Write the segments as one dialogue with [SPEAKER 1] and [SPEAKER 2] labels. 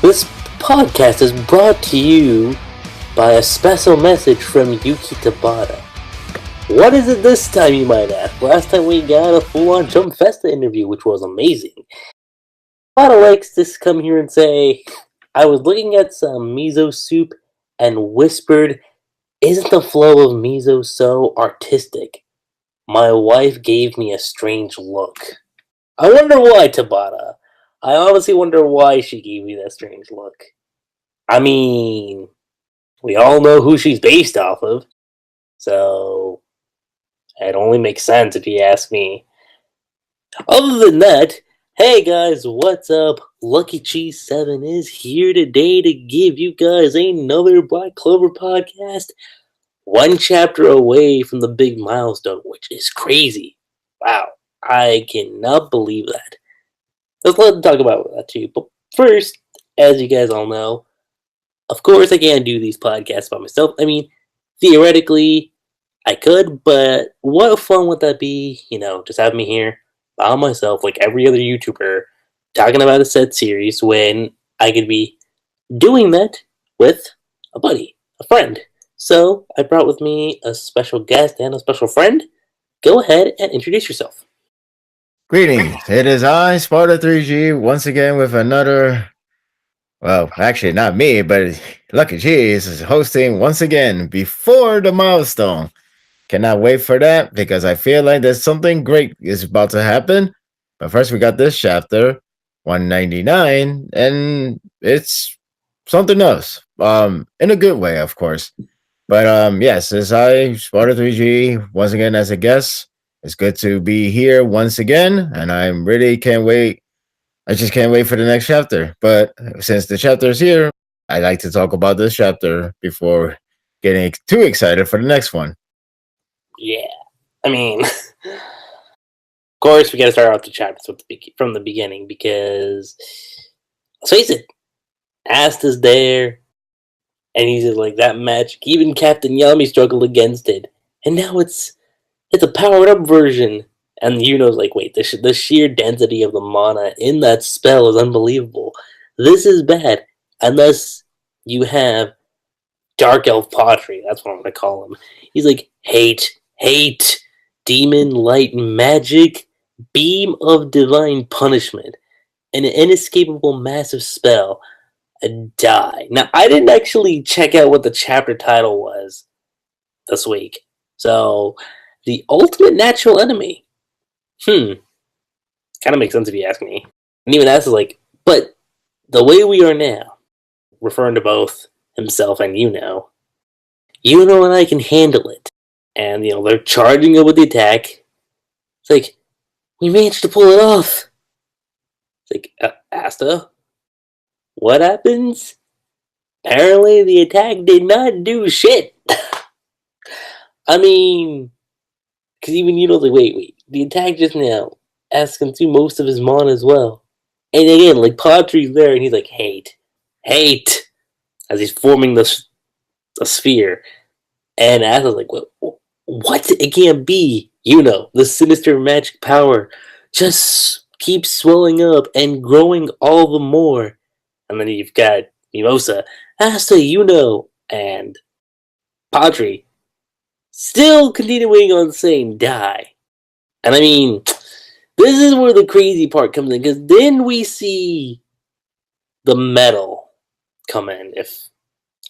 [SPEAKER 1] This podcast is brought to you by a special message from Yuki Tabata. What is it this time, you might ask? Last time we got a full-on Jump Festa interview, which was amazing. Tabata likes to come here and say, I was looking at some miso soup and whispered, isn't the flow of miso so artistic? My wife gave me a strange look. I wonder why, Tabata. I honestly wonder why she gave me that strange look. I mean, we all know who she's based off of, so it only makes sense if you ask me. Other than that, hey guys, what's up? Lucky Cheese 7 is here today to give you guys another Black Clover podcast. One chapter away from the big milestone, which is crazy. Wow, I cannot believe that. Let's talk about that too. But first, as you guys all know, of course I can't do these podcasts by myself. I mean, theoretically, I could, but what fun would that be? Just have me here by myself, like every other YouTuber, talking about a set series when I could be doing that with a buddy, a friend. So I brought with me a special guest and a special friend. Go ahead and introduce yourself.
[SPEAKER 2] Greetings. It is I, Sparda3g, once again with another. Well, actually, not me, but Lucky Cheese is hosting once again before the milestone. Cannot wait for that because I feel like there's something great is about to happen. But first, we got this chapter 199, and it's something else. In a good way, of course. But yes, as I, Sparda3g, once again as a guest. It's good to be here once again, and I really can't wait. I just can't wait for the next chapter. But since the chapter is here, I like to talk about this chapter before getting too excited for the next one.
[SPEAKER 1] Yeah, I mean, of course we got to start out the chapters from the beginning because, let's face it, Asta's there, and he's like that match. Even Captain Yami struggled against it, and now it's a powered up version. And Yuno's like, wait, the sheer density of the mana in that spell is unbelievable. This is bad unless you have Dark Elf Pottery. That's what I'm gonna call him. He's like, hate, demon, light, magic, beam of divine punishment, an inescapable massive spell, a die. Now, I didn't actually check out what the chapter title was this week. So, the ultimate natural enemy. Kind of makes sense if you ask me. And even that's like, but the way we are now, referring to both himself and Yuno and I can handle it. And, they're charging up with the attack. It's like, we managed to pull it off. It's like, Asta? What happens? Apparently the attack did not do shit. I mean, because even Yuno's like, wait, the attack just now has consumed most of his mana as well. And again, like, Padre's there, and he's like, hate, as he's forming the sphere. And Asta's like, what? It can't be. The sinister magic power just keeps swelling up and growing all the more. And then you've got Mimosa, Asta, and Padre still continuing on saying die. And I mean, this is where the crazy part comes in, because then we see the metal come in. If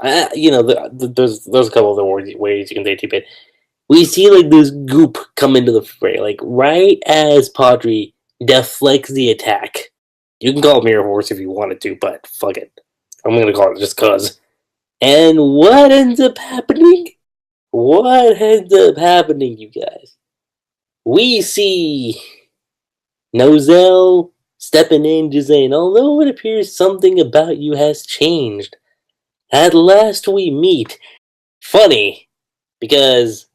[SPEAKER 1] there's a couple other ways you can say it, but we see like this goop come into the fray, like right as Padre deflects the attack. You can call it Mirror Horse if you wanted to, but fuck it. I'm gonna call it just cause. And what ends up happening? What ends up happening, you guys? We see Nozel stepping in, just saying, although it appears something about you has changed, at last we meet. Funny, because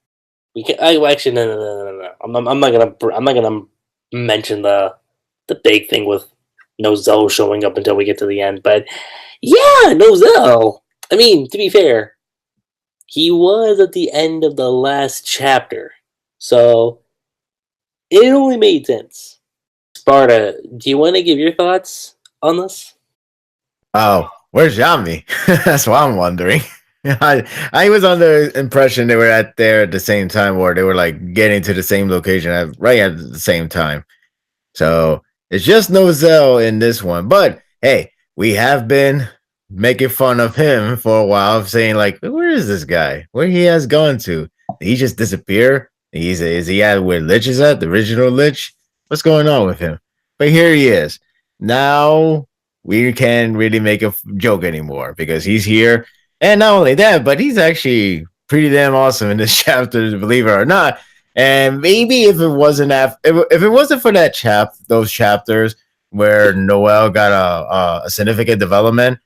[SPEAKER 1] we can. Actually, no. I'm not gonna mention the big thing with Nozel showing up until we get to the end. But yeah, Nozel. I mean, to be fair, he was at the end of the last chapter, so it only made sense. Sparta, do you want to give your thoughts on this?
[SPEAKER 2] Oh, where's Yami? That's what I'm wondering. I was under the impression they were at there at the same time, or they were like getting to the same location right at the same time. So it's just Nozel in this one. But hey, we have been making fun of him for a while, saying like, "Where is this guy? Where he has gone to? Did he just disappear? Is he at where Lich is at? The original Lich? What's going on with him?" But here he is. Now we can't really make a joke anymore because he's here, and not only that, but he's actually pretty damn awesome in this chapter, believe it or not. And maybe if it wasn't for those chapters where Noel got a significant development,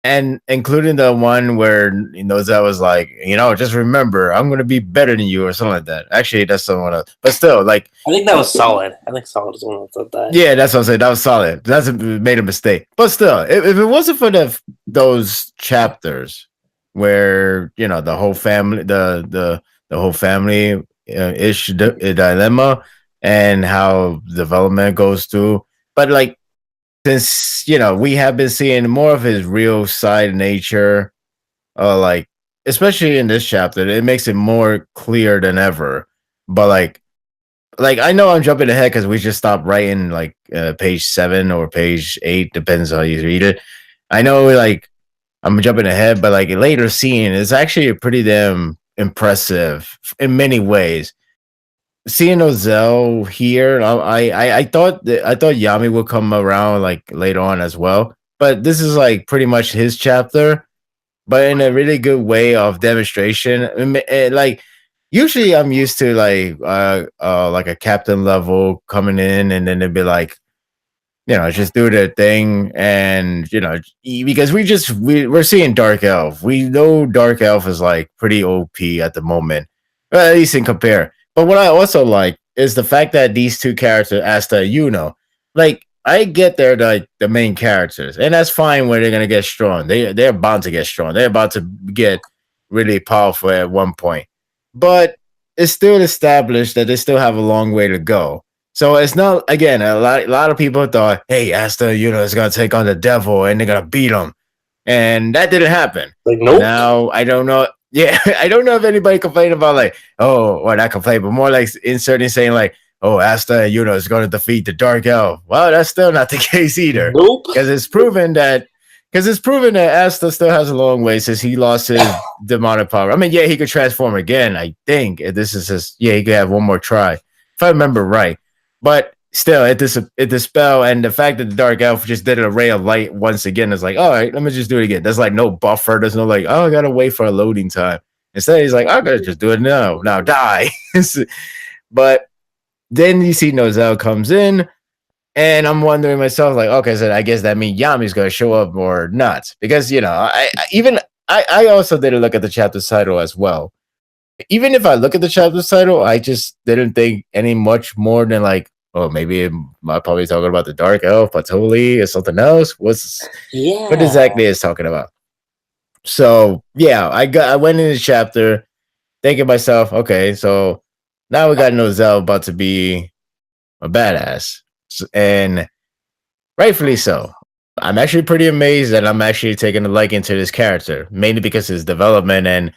[SPEAKER 2] and including the one where Nozel was like, just remember, I'm gonna be better than you or something like that. Actually, that's someone else, but still, like,
[SPEAKER 1] I think that was solid. I think solid is the one that said that.
[SPEAKER 2] yeah, that's what I'm saying. That was solid. That's made a mistake, but still, if it wasn't for those chapters where the whole family, the whole family ish dilemma and how development goes through, but like since we have been seeing more of his real side nature, like especially in this chapter, it makes it more clear than ever. But like I know I'm jumping ahead because we just stopped writing like page 7 or page 8, depends how you read it. I know like I'm jumping ahead, but like a later scene is actually pretty damn impressive in many ways. Seeing Nozel here, I thought Yami would come around like later on as well, but this is like pretty much his chapter, but in a really good way of demonstration. Like usually I'm used to like a captain level coming in and then they'd be like, just do their thing. And, because we're seeing Dark Elf. We know Dark Elf is like pretty OP at the moment, at least in compare. But what I also like is the fact that these two characters, Asta, like I get they're the main characters, and that's fine when they're gonna get strong. They're bound to get strong. They're about to get really powerful at one point. But it's still established that they still have a long way to go. So it's not, again, a lot of people thought, hey, Asta, is gonna take on the devil and they're gonna beat him. And that didn't happen.
[SPEAKER 1] Like, nope.
[SPEAKER 2] Now I don't know. Yeah, I don't know if anybody complained about like, oh, or not complain, but more like inserting saying like, oh, Asta, is going to defeat the Dark Elf. Well, that's still not the case either.
[SPEAKER 1] Nope.
[SPEAKER 2] Because it's proven that Asta still has a long way since he lost his demonic power. I mean, yeah, he could transform again. I think this is he could have one more try if I remember right. But still, it dispel, and the fact that the Dark Elf just did a ray of light once again is like, all right, let me just do it again. There's like no buffer. There's no like, oh, I gotta wait for a loading time. Instead, he's like, I gotta just do it now. Now die. But then you see Nozel comes in, and I'm wondering myself, like, okay, so I guess that means Yami's gonna show up or not. Because I also didn't look at the chapter title as well. Even if I look at the chapter title, I just didn't think any much more than like, oh, maybe I'm probably talking about the Dark Elf, but totally is something else. What exactly is talking about? So yeah, I went in the chapter thinking to myself, okay, so now we got Nozel about to be a badass, and rightfully so. I'm actually pretty amazed that I'm actually taking a liking to this character, mainly because his development and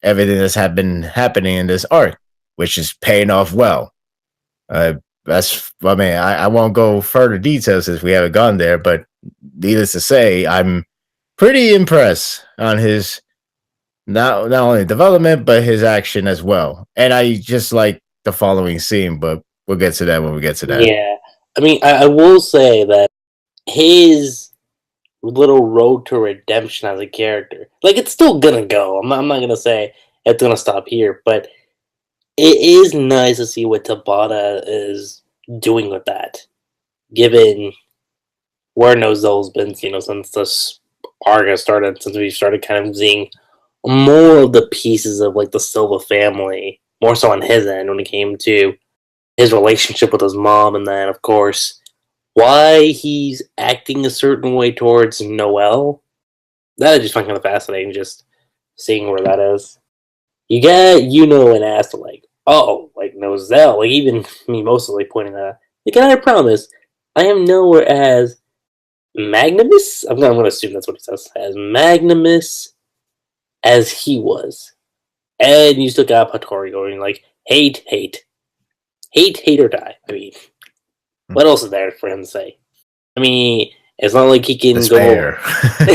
[SPEAKER 2] everything that's been happening in this arc, which is paying off well. I won't go further details since we haven't gone there, but needless to say, I'm pretty impressed on his not only development but his action as well. And I just like the following scene, but we'll get to that when we get to that.
[SPEAKER 1] Yeah. I mean, I will say that his little road to redemption as a character, like, it's still gonna go. I'm not gonna say it's gonna stop here, but it is nice to see what Tabata is doing with that, given where Nozel's been, since this arc started, since we started kind of seeing more of the pieces of like the Silva family, more so on his end when it came to his relationship with his mom, and then of course why he's acting a certain way towards Noel. That I just find kind of fascinating, just seeing where that is. You got and Asta like, oh, like Nozel, like even me mostly pointing that out. Like, I promise, I am nowhere as magnanimous. I'm going to assume that's what he says. As magnanimous as he was, and you still got Patori going like hate, hate, hate, hate or die. I mean, what else is there for him to say? I mean, it's not like he can
[SPEAKER 2] Despair.
[SPEAKER 1] go.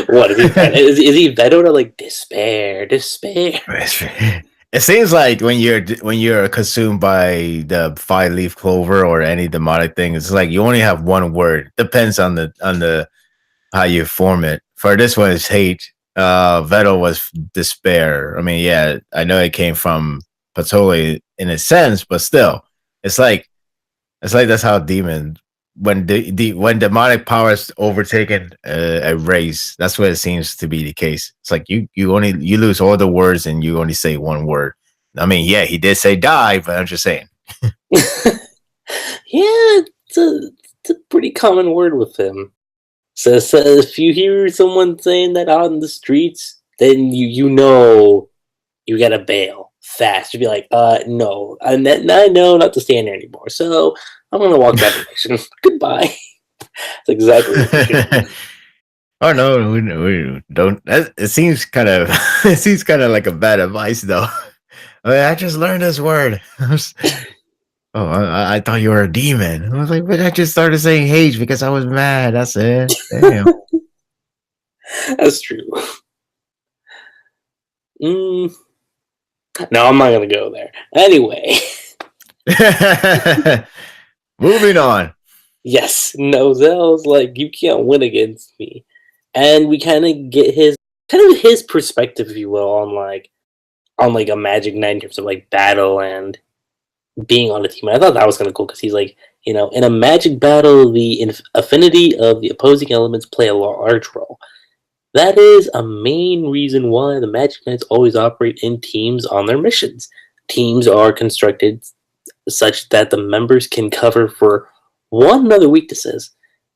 [SPEAKER 1] What is he? Is he Veto to like despair? Despair.
[SPEAKER 2] It seems like when you're consumed by the 5-leaf clover or any demonic thing, it's like you only have one word. Depends on the how you form it. For this one, it's hate. Vettel was despair. I mean, yeah, I know it came from Patoli in a sense, but still, it's like that's how demon when when demonic powers overtaken a race, that's what it seems to be the case. It's like you lose all the words and you only say one word. I mean, yeah, he did say die, but I'm just saying.
[SPEAKER 1] Yeah, it's a pretty common word with him. So if you hear someone saying that out in the streets, then you know you gotta bail fast. You'd be like, no, I know not to stand there anymore. So I'm gonna walk that direction. Goodbye. That's exactly what you should do.
[SPEAKER 2] Oh no, we don't. It seems kind of like a bad advice, though. I mean, I just learned this word. Oh, I thought you were a demon. I was like, but I just started saying hate because I was mad. That's it. Damn.
[SPEAKER 1] That's true. No, I'm not gonna go there. Anyway.
[SPEAKER 2] Moving on.
[SPEAKER 1] Yes, Nozel's like, you can't win against me. And we kind of get his perspective, if you will, on like a Magic Night in terms of like battle and being on a team. And I thought that was kind of cool because he's like, in a Magic battle, the affinity of the opposing elements play a large role. That is a main reason why the Magic Knights always operate in teams on their missions. Teams are constructed such that the members can cover for one another weaknesses.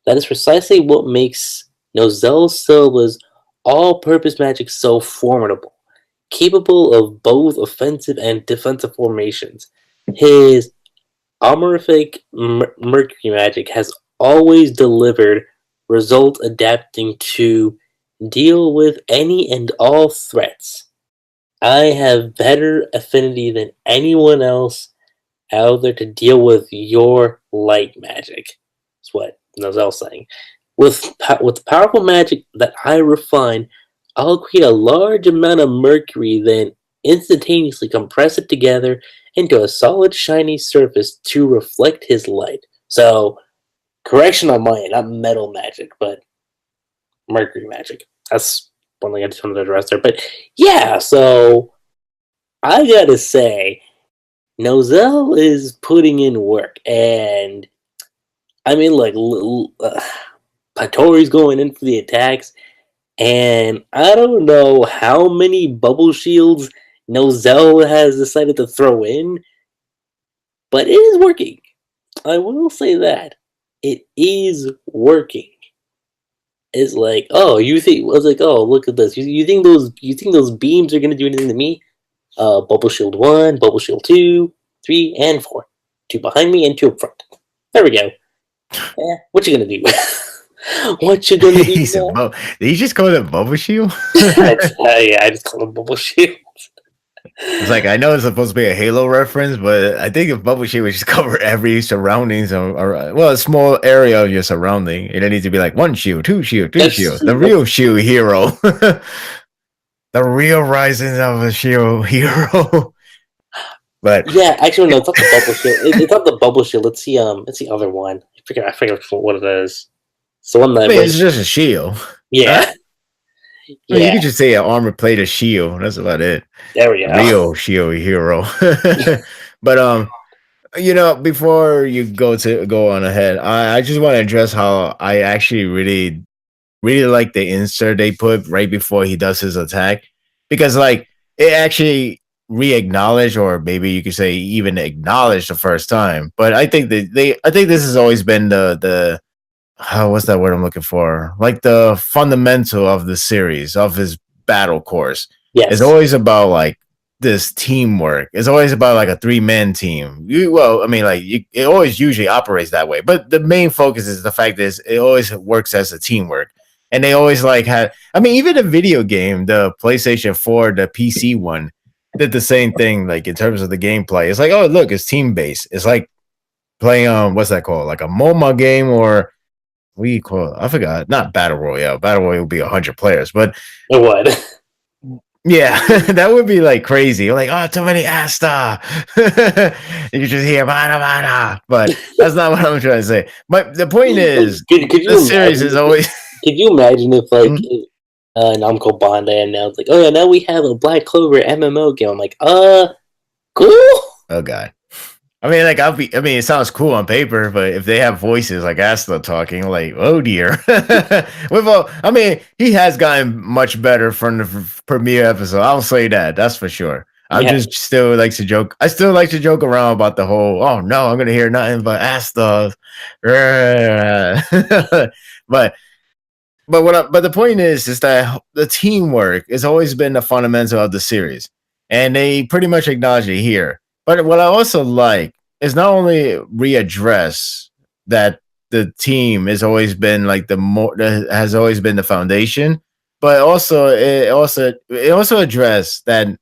[SPEAKER 1] That is precisely what makes Nozel Silva's all-purpose magic so formidable, capable of both offensive and defensive formations. His honorific Mercury magic has always delivered results adapting to deal with any and all threats. I have better affinity than anyone else out there to deal with your light magic. That's what Nozel's saying. With powerful magic that I refine, I'll create a large amount of mercury, then instantaneously compress it together into a solid, shiny surface to reflect his light. So, correction on my end, not metal magic, but mercury magic. That's one thing I just wanted to address there. But yeah, so I gotta say, Nozel is putting in work, and I mean, like, Patori's going in for the attacks, and I don't know how many bubble shields Nozel has decided to throw in, but it is working. I will say that. It is working. It's like, oh, you think? I was like, oh, look at this. You think those beams are gonna do anything to me? Bubble shield 1, bubble shield 2, 3, and 4. 2 behind me and 2 up front. There we go. What you gonna do? What you gonna do?
[SPEAKER 2] Did you just call it bubble shield?
[SPEAKER 1] Yeah, I just call it bubble shield.
[SPEAKER 2] It's like, I know it's supposed to be a Halo reference, but I think if bubble shield would just cover every surroundings or a small area of your surrounding. It needs to be like 1 shield, 2 shield, 3 shield. The real shield hero. The real rising of a shield hero. But
[SPEAKER 1] yeah, actually no, it's not the bubble shield. It's not the bubble shield. Let's see the other one. I forget what it is. It's the one that
[SPEAKER 2] it's just a shield.
[SPEAKER 1] Yeah.
[SPEAKER 2] Right? Yeah. You could just say an armor plated shield. That's about it.
[SPEAKER 1] There we go.
[SPEAKER 2] Real shield hero. But before you go on ahead, I just want to address how I actually really like the insert they put right before he does his attack, because like it actually re-acknowledged, or maybe you could say even acknowledged the first time. But I think I think this has always been the what's that word I'm looking for? Like the fundamental of the series, of his battle course.
[SPEAKER 1] Yes.
[SPEAKER 2] It's always about like this teamwork. It's always about like a 3-man team. It always usually operates that way. But the main focus is the fact is it always works as a teamwork. And they always like had. I mean, even the video game, the PlayStation 4, the PC one, did the same thing. Like in terms of the gameplay, it's like, oh look, it's team based. It's like playing what's that called? Like a MOMA game or we call it, I forgot. Not Battle Royale. Battle Royale would be 100 players, but
[SPEAKER 1] What?
[SPEAKER 2] yeah, that would be like crazy. Like, oh, too many Asta. You just hear bada bada, but that's not what I'm trying to say. But the point is,
[SPEAKER 1] could you
[SPEAKER 2] the series is always.
[SPEAKER 1] Could you imagine if like Namco Bandai announced like, oh yeah, now we have a Black Clover MMO game? I'm like, cool.
[SPEAKER 2] Oh god. I mean, like it sounds cool on paper, but if they have voices like Asta talking, like, oh dear. He has gotten much better from the premiere episode. I'll say that. That's for sure. I still like to joke. I still like to joke around about the whole, oh no, I'm gonna hear nothing but Asta. but the point is that the teamwork has always been the fundamental of the series, and they pretty much acknowledge it here. But what I also like is not only readdress that the team has always been like has always been the foundation, but it also addressed that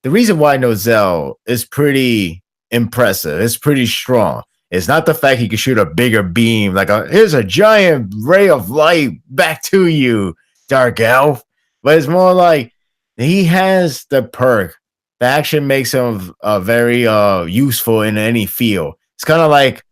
[SPEAKER 2] the reason why Nozel is pretty impressive, it's pretty strong. It's not the fact he can shoot a bigger beam, like here's a giant ray of light back to you, Dark Elf. But it's more like he has the perk that actually makes him very useful in any field. It's kind of like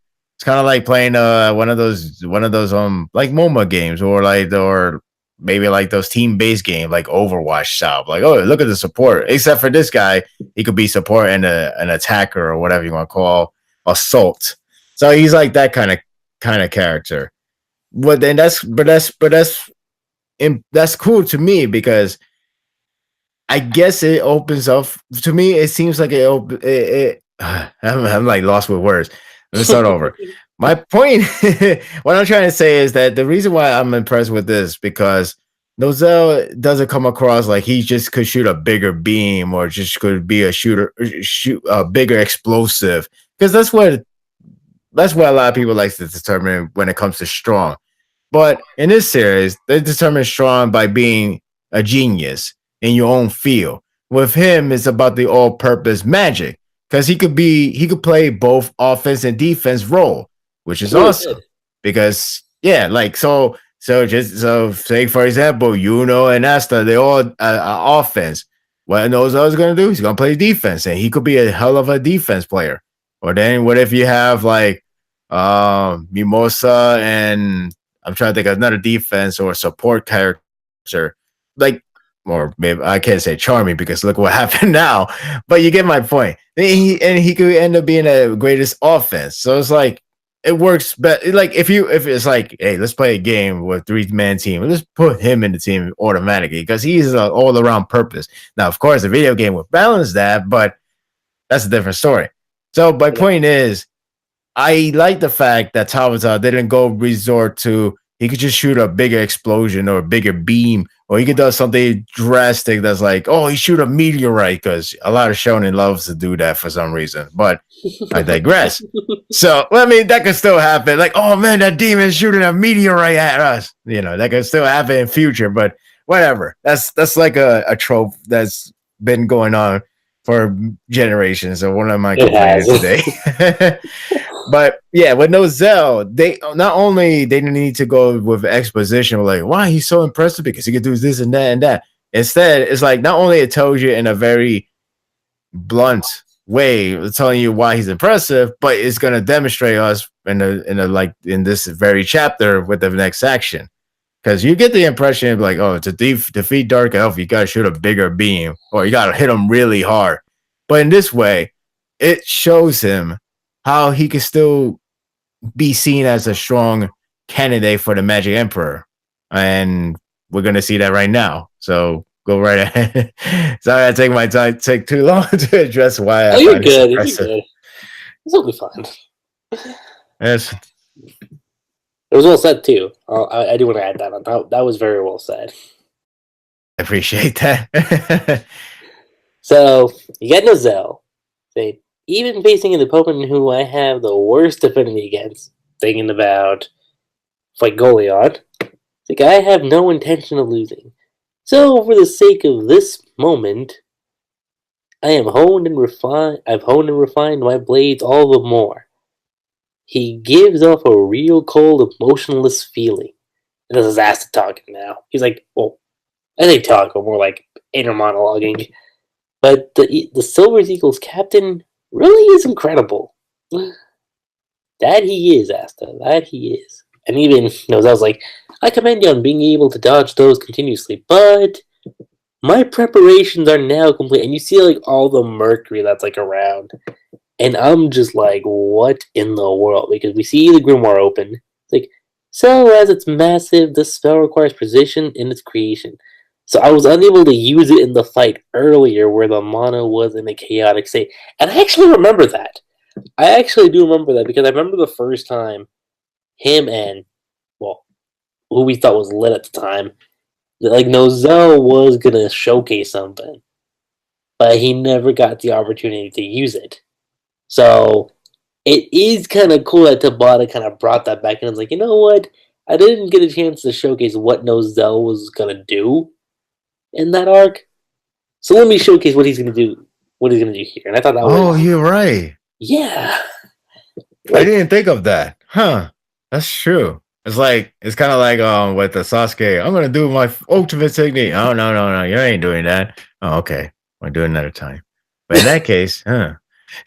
[SPEAKER 2] playing one of those like MOMA games or maybe like those team-based games like Overwatch style. Like, oh, look at the support. Except for this guy, he could be support and an attacker or whatever you want to call assault. So he's like that kind of character. But then that's cool to me because I guess it opens up to me. It seems like I'm like lost with words. Let me start over. My point, what I'm trying to say is that the reason why I'm impressed with this because Nozel doesn't come across like he just could shoot a bigger beam or just could be shoot a bigger explosive because that's what a lot of people like to determine when it comes to strong. But in this series, they determine strong by being a genius in your own field. With him, it's about the all-purpose magic because he could play both offense and defense role, which is awesome. Good. Because so say for example, Yuno and Asta, they all offense. What Nozel's going to do? He's going to play defense, and he could be a hell of a defense player. Or then what if you have like Mimosa and I'm trying to think of another defense or support character, like, or maybe I can't say charming because look what happened now. But you get my point. He could end up being the greatest offense. So it's like it works better. Like if it's like, hey, let's play a game with 3-man team. Let's put him in the team automatically because he's an all-around purpose. Now, of course, the video game will balance that, but that's a different story. So my point is, I like the fact that Tabata didn't go resort to he could just shoot a bigger explosion or a bigger beam, or he could do something drastic that's like, oh, he shoot a meteorite because a lot of shonen loves to do that for some reason. But I digress. So that could still happen. Like, oh man, that demon's shooting a meteorite at us. That could still happen in future. But whatever. That's like a trope that's been going on for generations. So one of my complaining today. But yeah, with Nozel, they not only they didn't need to go with exposition, like why he's so impressive because he could do this and that and that. Instead, it's like not only it tells you in a very blunt way, telling you why he's impressive, but it's gonna demonstrate us in this very chapter with the next action. Because you get the impression of like, oh, to defeat Dark Elf, you gotta shoot a bigger beam or you gotta hit him really hard. But in this way, it shows him how he could still be seen as a strong candidate for the Magic Emperor. And we're going to see that right now. So go right ahead. Sorry, I take too long to address why I find this impressive. You're good.
[SPEAKER 1] It'll be fine.
[SPEAKER 2] Yes.
[SPEAKER 1] It was well said, too. I do want to add that. That was very well said.
[SPEAKER 2] I appreciate that.
[SPEAKER 1] So you got Nozel. Say, even facing an opponent who I have the worst affinity against, thinking about fight Goliath, like I have no intention of losing. So for the sake of this moment, I've honed and refined my blades all the more. He gives off a real cold, emotionless feeling. And this is Asta talking now. He's like, well, I say talk, but more like inner monologuing. But the Silver Eagles captain really is incredible. That he is, Asta. That he is. And even knows I was like, I commend you on being able to dodge those continuously, but my preparations are now complete. And you see like all the mercury that's like around. And I'm just like, what in the world? Because we see the grimoire open. It's like, so as it's massive, this spell requires precision in its creation. So I was unable to use it in the fight earlier where the mana was in a chaotic state. And I actually remember that. I actually do remember that because I remember the first time him and, well, who we thought was lit at the time, like Nozel was going to showcase something, but he never got the opportunity to use it. So it is kind of cool that Tabata kind of brought that back and was like, you know what? I didn't get a chance to showcase what Nozel was gonna do in that arc, so let me showcase what he's gonna do. What he's gonna do here, and I thought that
[SPEAKER 2] Oh,
[SPEAKER 1] was
[SPEAKER 2] you're right.
[SPEAKER 1] yeah.
[SPEAKER 2] I
[SPEAKER 1] Like
[SPEAKER 2] didn't think of that. Huh. That's true. It's kind of like with the Sasuke. I'm gonna do my ultimate technique. Oh no. You ain't doing that. Oh, okay. I'll do it another time. But in that case, huh.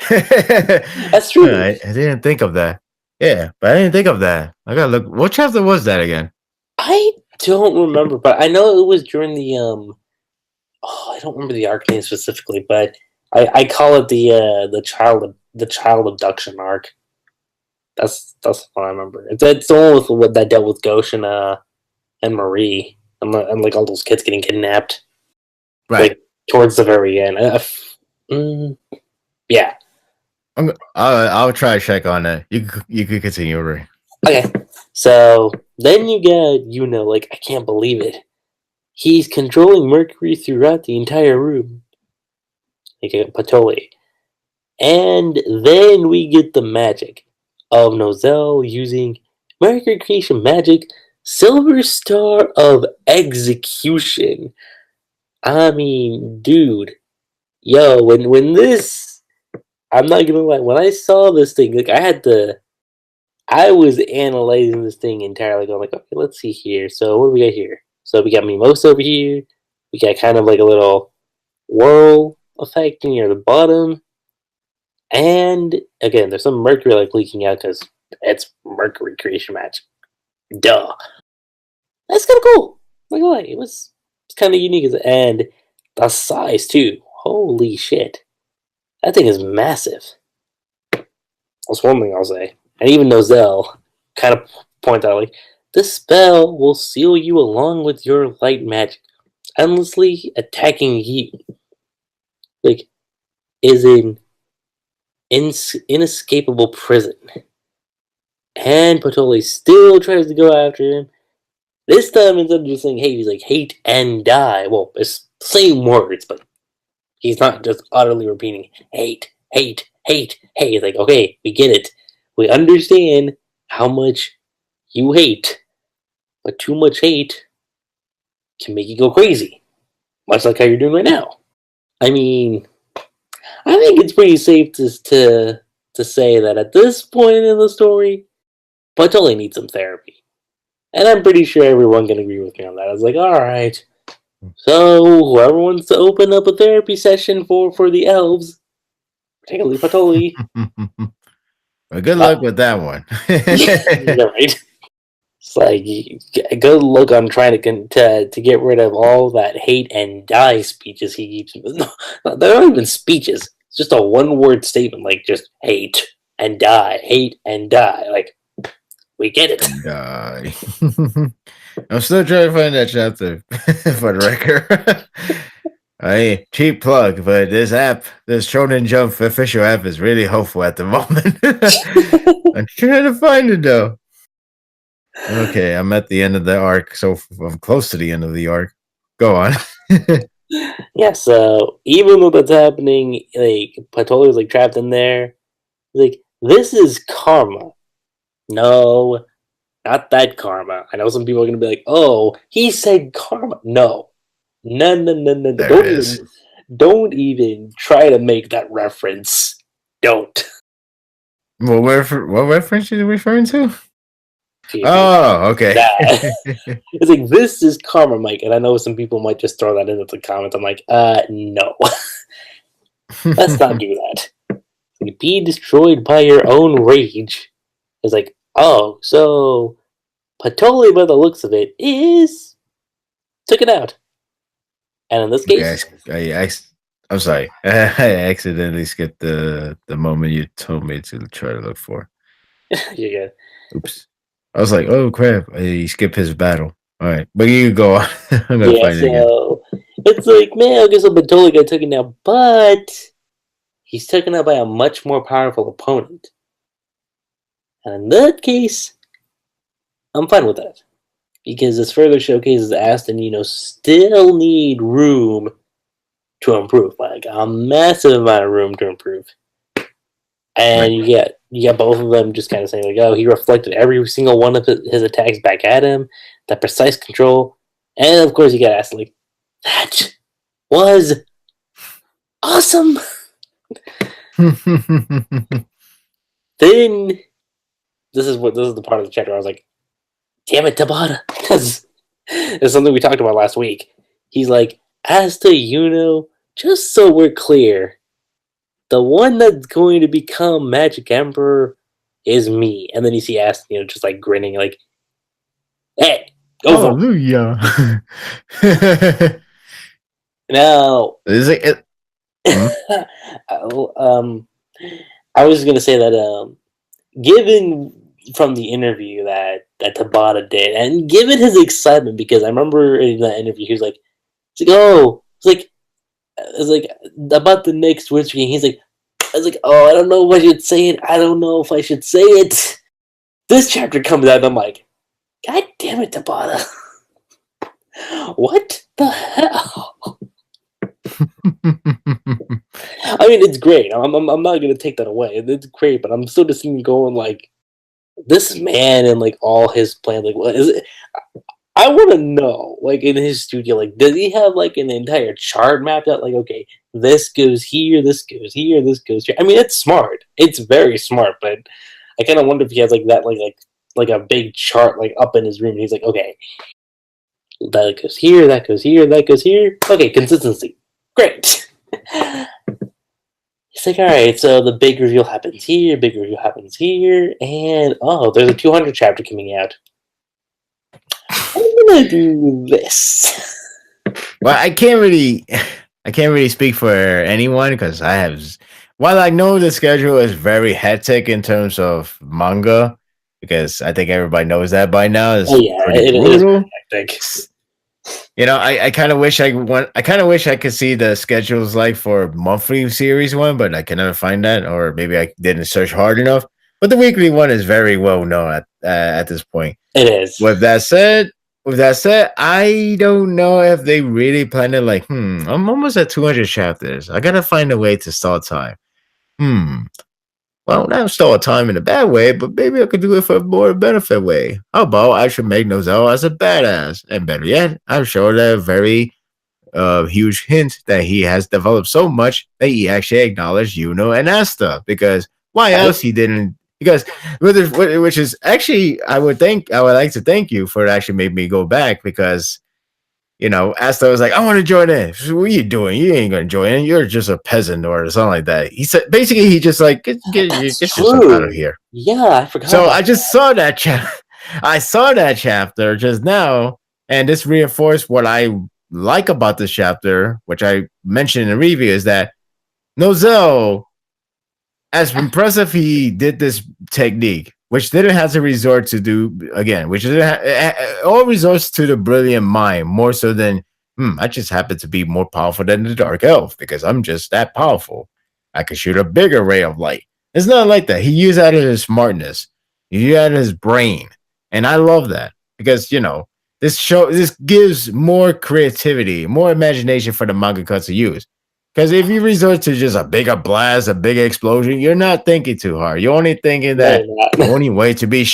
[SPEAKER 1] that's true.
[SPEAKER 2] I didn't think of that. Yeah, but I didn't think of that. I gotta look. What chapter was that again?
[SPEAKER 1] I don't remember, but I know it was during the Oh, I don't remember the arc name specifically, but I call it the child abduction arc. That's what I remember. It's the one with what that dealt with Goshen and Marie and like all those kids getting kidnapped.
[SPEAKER 2] Right.
[SPEAKER 1] Like towards the very end. Yeah.
[SPEAKER 2] I'll try to check on that. You could continue, Ray.
[SPEAKER 1] Okay. So then you get like I can't believe it. He's controlling Mercury throughout the entire room. Like Patoli. And then we get the magic of Nozel using Mercury Creation Magic Silver Star of Execution. I mean, dude, yo, when this, I'm not gonna lie, when I saw this thing, like I was analyzing this thing entirely, going like, okay, let's see here. So what do we got here? So we got Mimosa over here. We got kind of like a little whirl effect near the bottom. And again, there's some mercury like leaking out because it's Mercury Creation Magic. Duh. That's kind of cool. Like, it's kind of unique, and the size too. Holy shit, that thing is massive. That's one thing I'll say. And even Nozel kind of point out like this spell will seal you along with your light magic, endlessly attacking you. Like, is an inescapable prison. And Patoli still tries to go after him. This time, instead of just saying hate, he's like hate and die. Well, it's the same words, but he's not just utterly repeating hate, hate, hate, hate. He's like, okay, we get it. We understand how much you hate, but too much hate can make you go crazy. Much like how you're doing right now. I mean, I think it's pretty safe to say that at this point in the story, Patoli needs some therapy. And I'm pretty sure everyone can agree with me on that. I was like, alright. So whoever wants to open up a therapy session for the elves, particularly Patoli.
[SPEAKER 2] Well, good luck with that one.
[SPEAKER 1] You're right. It's like good luck on trying to get rid of all that hate and die speeches he keeps. No, they're not even speeches. It's just a one-word statement, like just hate and die, hate and die. Like we get it.
[SPEAKER 2] Die. I'm still trying to find that chapter for the record. I cheap plug, but this Shonen Jump official app is really helpful at the moment. I'm trying to find it though. Okay, I'm at the end of the arc, so I'm close to the end of the arc. Go on.
[SPEAKER 1] Yeah, so even though that's happening, like Patoli's like trapped in there. Like this is karma. No, not that karma. I know some people are gonna be like, "Oh, he said karma." No, no, no, no, no.
[SPEAKER 2] There it is.
[SPEAKER 1] Don't even try to make that reference. Don't.
[SPEAKER 2] What reference are you referring to?
[SPEAKER 1] Jesus,
[SPEAKER 2] Oh, okay.
[SPEAKER 1] that. It's like this is karma, Mike, and I know some people might just throw that into the comments. I'm like, no, let's not do that. Like, be destroyed by your own rage. It's like, oh, so Patoli, by the looks of it, is took it out, and in this
[SPEAKER 2] Okay,
[SPEAKER 1] case,
[SPEAKER 2] I'm sorry. I accidentally skipped the moment you told me to try to look for.
[SPEAKER 1] you get
[SPEAKER 2] Oops. I was like, oh crap! He skipped his battle. All right, but you go on. I'm gonna
[SPEAKER 1] yeah.
[SPEAKER 2] find it again.
[SPEAKER 1] So it's like, man, I guess Patoli got taken out, but he's taken out by a much more powerful opponent, and in that case, I'm fine with that because this further showcases Aston, still need room to improve, like a massive amount of room to improve. And
[SPEAKER 2] Right.
[SPEAKER 1] you get both of them just kind of saying like, oh, he reflected every single one of his attacks back at him, that precise control, and of course you get asked like, that was awesome. Then this is the part of the chat where I was like, damn it, Tabata, because it's something we talked about last week. He's like, as to just so we're clear, the one that's going to become Magic Emperor is me. And then you see Aston, just like grinning, like, hey, go for
[SPEAKER 2] Hallelujah.
[SPEAKER 1] it. Now,
[SPEAKER 2] Is it? Hmm?
[SPEAKER 1] um, I was gonna say that given from the interview that Tabata did, and given his excitement, because I remember in that interview he was like, it's like about the next Wizard King. I was like, oh, I don't know if I should say it. I don't know if I should say it. This chapter comes out, and I'm like, God damn it, Tabata. What the hell? I mean, it's great. I'm not gonna take that away. It's great, but I'm still just going like, this man and like all his plans. Like, what is it? I want to know, like in his studio, like does he have like an entire chart mapped out? Like, okay, this goes here, this goes here, this goes here. I mean, it's smart. It's very smart, but I kind of wonder if he has like that, like a big chart like up in his room. And he's like, okay, that goes here, that goes here, that goes here. Okay, consistency, great. He's like, all right, so the big reveal happens here, big reveal happens here, and oh, there's a 200 chapter coming out. I'm gonna do this.
[SPEAKER 2] Well, I can't really speak for anyone because I have. While I know the schedule is very hectic in terms of manga, because I think everybody knows that by now,
[SPEAKER 1] Oh
[SPEAKER 2] it's
[SPEAKER 1] yeah,
[SPEAKER 2] pretty
[SPEAKER 1] it is
[SPEAKER 2] brutal.
[SPEAKER 1] hectic.
[SPEAKER 2] I kind of wish I kind of wish I could see the schedules like for monthly series one, but I can never find that, or maybe I didn't search hard enough. But the weekly one is very well known at this point.
[SPEAKER 1] It is.
[SPEAKER 2] With that said, I don't know if they really plan to like, I'm almost at 200 chapters. I gotta find a way to stall time. Hmm. Well, not stall time in a bad way, but maybe I could do it for a more benefit way. How about I should make Nozel as a badass? And better yet, I'm sure that a very huge hint that he has developed so much that he actually acknowledged Yuno and Asta. Because why
[SPEAKER 1] Right?
[SPEAKER 2] else he didn't? Because which is actually I would like to thank you for actually made me go back because Asta was like, I want to join in. So what are you doing? You ain't gonna join in. You're just a peasant or something like that. He said basically he just like
[SPEAKER 1] That's
[SPEAKER 2] get yourself out of
[SPEAKER 1] true.
[SPEAKER 2] here.
[SPEAKER 1] Yeah, I forgot
[SPEAKER 2] So
[SPEAKER 1] about
[SPEAKER 2] I just saw that I saw that chapter just now, and this reinforced what I like about this chapter, which I mentioned in the review, is that Nozel, as impressive he did this technique, which didn't have to resort to do again, which all resorts to the brilliant mind more so than I just happen to be more powerful than the dark elf because I'm just that powerful. I could shoot a bigger ray of light. It's not like that. He used that as his smartness. He used that as his brain, and I love that because this gives more creativity, more imagination for the mangaka to use. Because if you resort to just a bigger blast, a bigger explosion, you're not thinking too hard. You're only thinking
[SPEAKER 1] No,
[SPEAKER 2] that
[SPEAKER 1] you're
[SPEAKER 2] the
[SPEAKER 1] not.
[SPEAKER 2] only way to be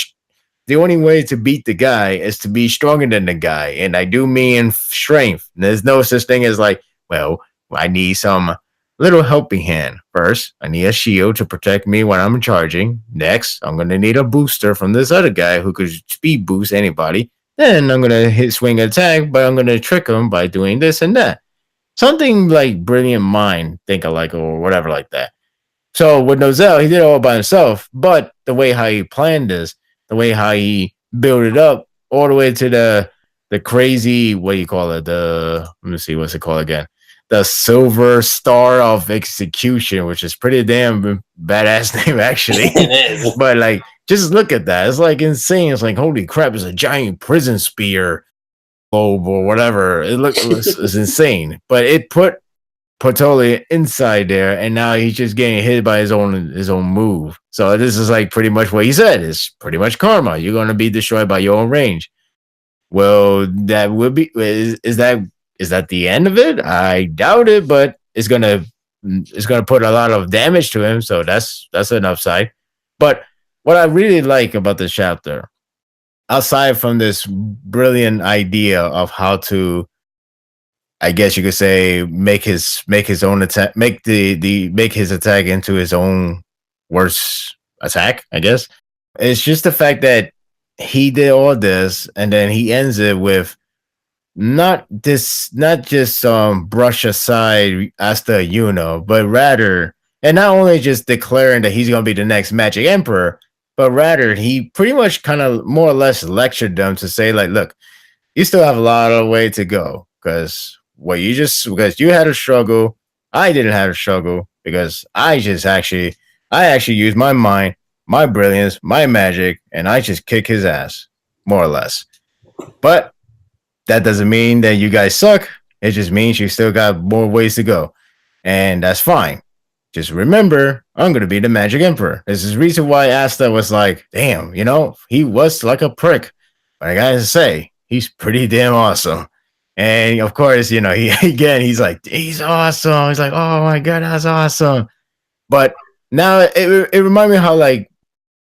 [SPEAKER 2] the only way to beat the guy is to be stronger than the guy. And I do mean strength. There's no such thing as like, well, I need some little helping hand. First, I need a shield to protect me when I'm charging. Next, I'm going to need a booster from this other guy who could speed boost anybody. Then I'm going to hit swing attack, but I'm going to trick him by doing this and that. Something like brilliant mind, think alike or whatever like that. So with Nozel, he did it all by himself, but the way how he planned this, the way how he built it up, all the way to the crazy, what do you call it? Let me see, what's it called again? The Silver Star of Execution, which is pretty damn badass name actually.
[SPEAKER 1] It is.
[SPEAKER 2] But like, just look at that. It's like insane. It's like, holy crap, it's a giant prison spear globe or whatever. It's insane. But it put Portolia inside there, and now he's just getting hit by his own move. So this is like pretty much what he said. It's pretty much karma. You're gonna be destroyed by your own range. Well, that would be is that the end of it? I doubt it, but it's gonna put a lot of damage to him. So that's an upside. But what I really like about this chapter, aside from this brilliant idea of how to, I guess you could say, make his own attack, make his attack into his own worst attack, I guess. It's just the fact that he did all this and then he ends it with not just brush aside Asta Yuno, but rather, and not only just declaring that he's gonna be the next Magic Emperor, but rather he pretty much kind of more or less lectured them to say, like, look, you still have a lot of way to go because you had a struggle. I didn't have a struggle because I actually used my mind, my brilliance, my magic, and I just kick his ass, more or less. But that doesn't mean that you guys suck. It just means you still got more ways to go. And that's fine. Just remember, I'm going to be the Magic Emperor. This is the reason why Asta was like, damn, he was like a prick. But I got to say, he's pretty damn awesome. And of course, he's like, he's awesome. He's like, oh my God, that's awesome. But now it reminded me how, like,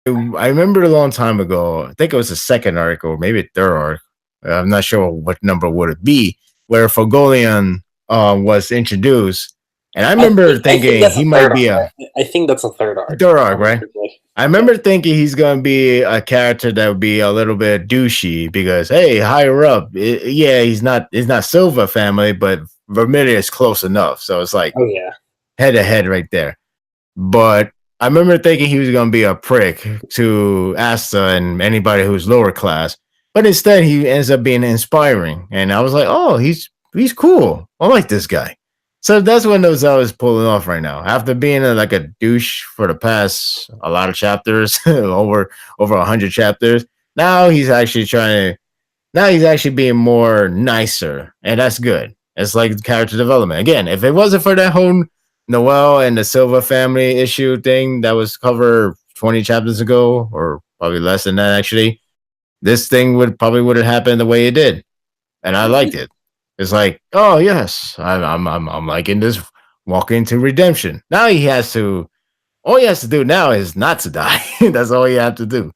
[SPEAKER 2] I remember a long time ago, I think it was the second arc or maybe a third arc. I'm not sure what number would it be, where Fogolian was introduced. And I remember thinking he might be
[SPEAKER 1] I think that's a third arc.
[SPEAKER 2] Third arc, right? I remember thinking he's going to be a character that would be a little bit douchey because, hey, higher up, he's not Silva family, but Vermilion is close enough. So it's like,
[SPEAKER 1] oh yeah,
[SPEAKER 2] head to head right there. But I remember thinking he was going to be a prick to Asta and anybody who's lower class. But instead, he ends up being inspiring. And I was like, oh, he's cool. I like this guy. So that's what Nozel is pulling off right now. After being like a douche for the past a lot of chapters, over 100 chapters, now he's actually being more nicer. And that's good. It's like character development. Again, if it wasn't for that whole Noel and the Silva family issue thing that was covered 20 chapters ago, or probably less than that actually, this thing would have happened the way it did. And I liked it. It's like, oh yes, I'm liking this walk into redemption. Now all he has to do now is not to die. That's all you have to do.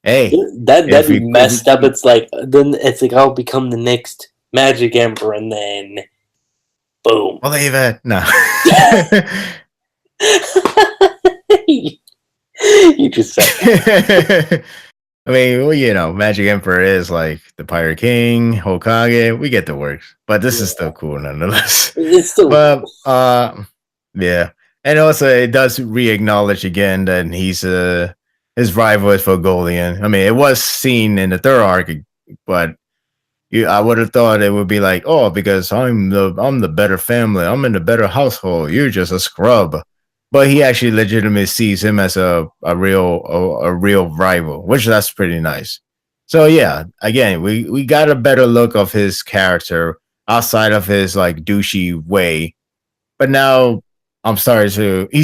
[SPEAKER 2] Hey,
[SPEAKER 1] that'd be messed up. It's like I'll become the next Magic Emperor, and then boom.
[SPEAKER 2] Believe it. No.
[SPEAKER 1] You just said.
[SPEAKER 2] I mean, Magic Emperor is like the Pirate King, Hokage. We get the works, but this is still cool nonetheless.
[SPEAKER 1] It's still
[SPEAKER 2] cool. Yeah. And also, it does re-acknowledge again that his rival is Fogolian. I mean, it was seen in the third arc, but I would have thought it would be like, oh, because I'm the better family, I'm in the better household. You're just a scrub. But he actually legitimately sees him as a real rival, which that's pretty nice. So yeah, again, we got a better look of his character outside of his like douchey way. But now he's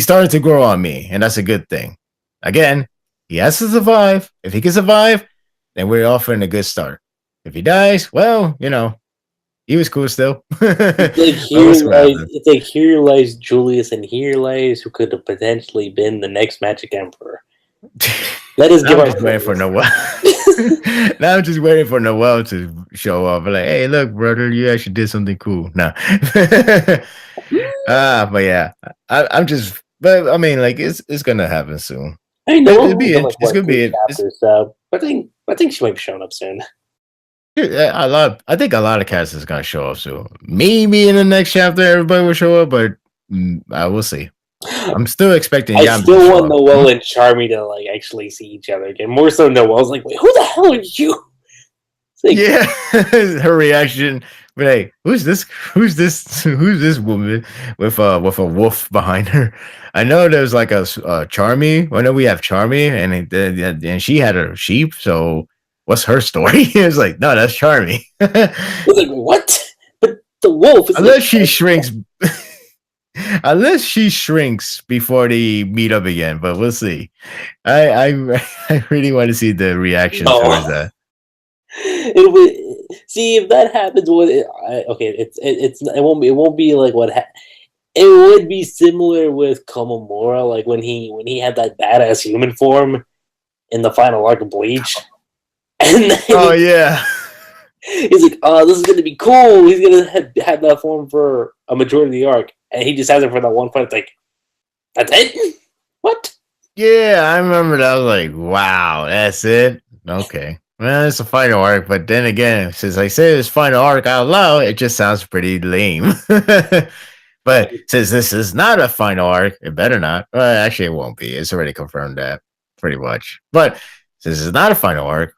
[SPEAKER 2] starting to grow on me, and that's a good thing. Again, he has to survive. If he can survive, then we're off in a good start. If he dies, well, he was cool still.
[SPEAKER 1] It's like
[SPEAKER 2] Well, we'll see what happens.
[SPEAKER 1] here lies Julius, and here lies who could have potentially been the next Magic Emperor. Let us
[SPEAKER 2] Now
[SPEAKER 1] give
[SPEAKER 2] I'm
[SPEAKER 1] our
[SPEAKER 2] just waiting for
[SPEAKER 1] praise.
[SPEAKER 2] Noel. Now I'm just waiting for Noel to show up. Like, hey, look, brother, you actually did something cool. No. But yeah, I'm just. But I mean, like, it's gonna happen soon.
[SPEAKER 1] I know
[SPEAKER 2] It'd
[SPEAKER 1] we've
[SPEAKER 2] be.
[SPEAKER 1] done like
[SPEAKER 2] It's
[SPEAKER 1] what
[SPEAKER 2] gonna
[SPEAKER 1] 3
[SPEAKER 2] be. It's
[SPEAKER 1] chapters, so I think she might be showing up soon.
[SPEAKER 2] yeah, a lot. I think a lot of cast is gonna show up soon. Maybe in the next chapter, everybody will show up, but I will see. I'm still expecting
[SPEAKER 1] I
[SPEAKER 2] Yami to
[SPEAKER 1] still
[SPEAKER 2] show
[SPEAKER 1] want
[SPEAKER 2] up. Hmm?
[SPEAKER 1] Noel and Charmy to like actually see each other again. More so, Noel's like, "Wait, who the hell are you?" It's like,
[SPEAKER 2] Yeah, her reaction. But hey, who's this? Who's this? Who's this woman with a wolf behind her? I know there's like a Charmy. I know we have Charmy, and she had a sheep. So what's her story? It's like no, that's Charmy.
[SPEAKER 1] it's like what? But the wolf is like,
[SPEAKER 2] Unless she shrinks. Unless she shrinks before they meet up again, but we'll see. I really want to see the reaction
[SPEAKER 1] no.
[SPEAKER 2] towards that.
[SPEAKER 1] It'll be see if that happens. Okay, it won't be like it would be similar with Komamura, like when he had that badass human form in the final arc of Bleach, and then
[SPEAKER 2] Oh yeah.
[SPEAKER 1] he's like, "Oh, this is gonna be cool. He's gonna have that form for a majority of the arc, and he just has it for that one fight. It's like, that's it? What?
[SPEAKER 2] Yeah, I remember that. I was like, wow, that's it? Okay. Well, it's a final arc, but then again, since I say it's final arc out loud, it just sounds pretty lame. But since this is not a final arc, it better not. Well, actually, it won't be. It's already confirmed that, pretty much. But since it's not a final arc,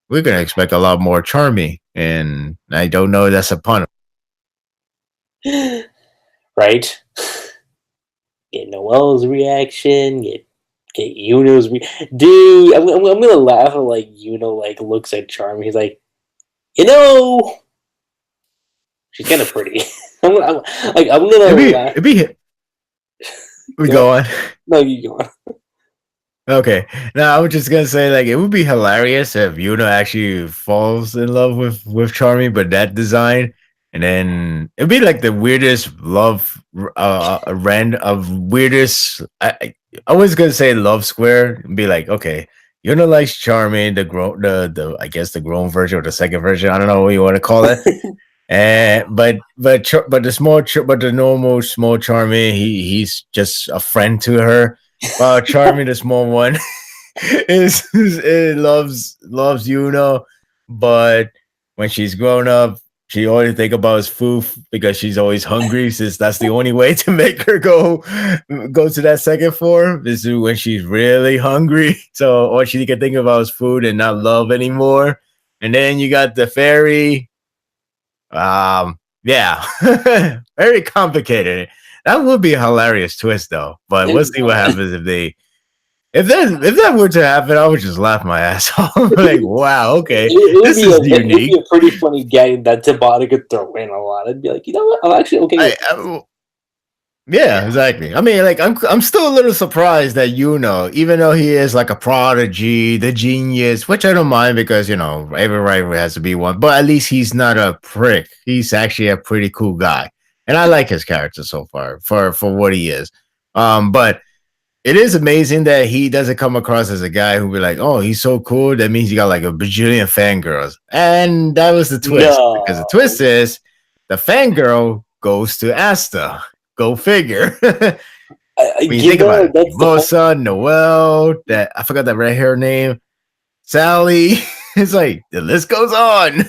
[SPEAKER 2] we're going to expect a lot more Charmy. And I don't know if that's a pun.
[SPEAKER 1] Right? Get Noel's reaction. Get Yuno's dude. I'm gonna laugh at like Yuno like looks at Charm. He's like, she's kind of pretty. I'm gonna laugh.
[SPEAKER 2] It'd be, we
[SPEAKER 1] Go
[SPEAKER 2] go
[SPEAKER 1] on.
[SPEAKER 2] on.
[SPEAKER 1] No, you go on.
[SPEAKER 2] Okay. Now I was just gonna say, like, it would be hilarious if Yuna actually falls in love with Charmy, but that design, and then it'd be like the weirdest love, rand of weirdest. I was gonna say love square, and be like, okay, Yuna likes Charmy, the I guess the grown version or the second version. I don't know what you want to call it. And but the normal small Charmy, he's just a friend to her. Well, Charmy, the small one, loves Yuno, but when she's grown up, she only think about his food because she's always hungry. Since that's the only way to make her go to that second form is when she's really hungry. So all she can think about is food and not love anymore. And then you got the fairy. Yeah, very complicated. That would be a hilarious twist, though. But we'll see what happens if that were to happen. I would just laugh my ass off. Like, wow, okay, this is
[SPEAKER 1] It would
[SPEAKER 2] unique.
[SPEAKER 1] be a pretty funny gag that Tabata could throw in a lot. I'd be like, you know what? I'm actually okay with
[SPEAKER 2] Yeah, exactly. I mean, like, I'm still a little surprised that even though he is like a prodigy, the genius, which I don't mind because every writer has to be one, but at least he's not a prick. He's actually a pretty cool guy, and I like his character so far for what he is. But it is amazing that he doesn't come across as a guy who be like, oh, he's so cool. That means he got like a bajillion fangirls, and that was the twist because the
[SPEAKER 1] no.
[SPEAKER 2] twist is the fangirl goes to Asta. Go figure. When you think about it,
[SPEAKER 1] That's the point.
[SPEAKER 2] Mimosa, Noel, that I forgot that red hair name, Sally. It's like the list goes on.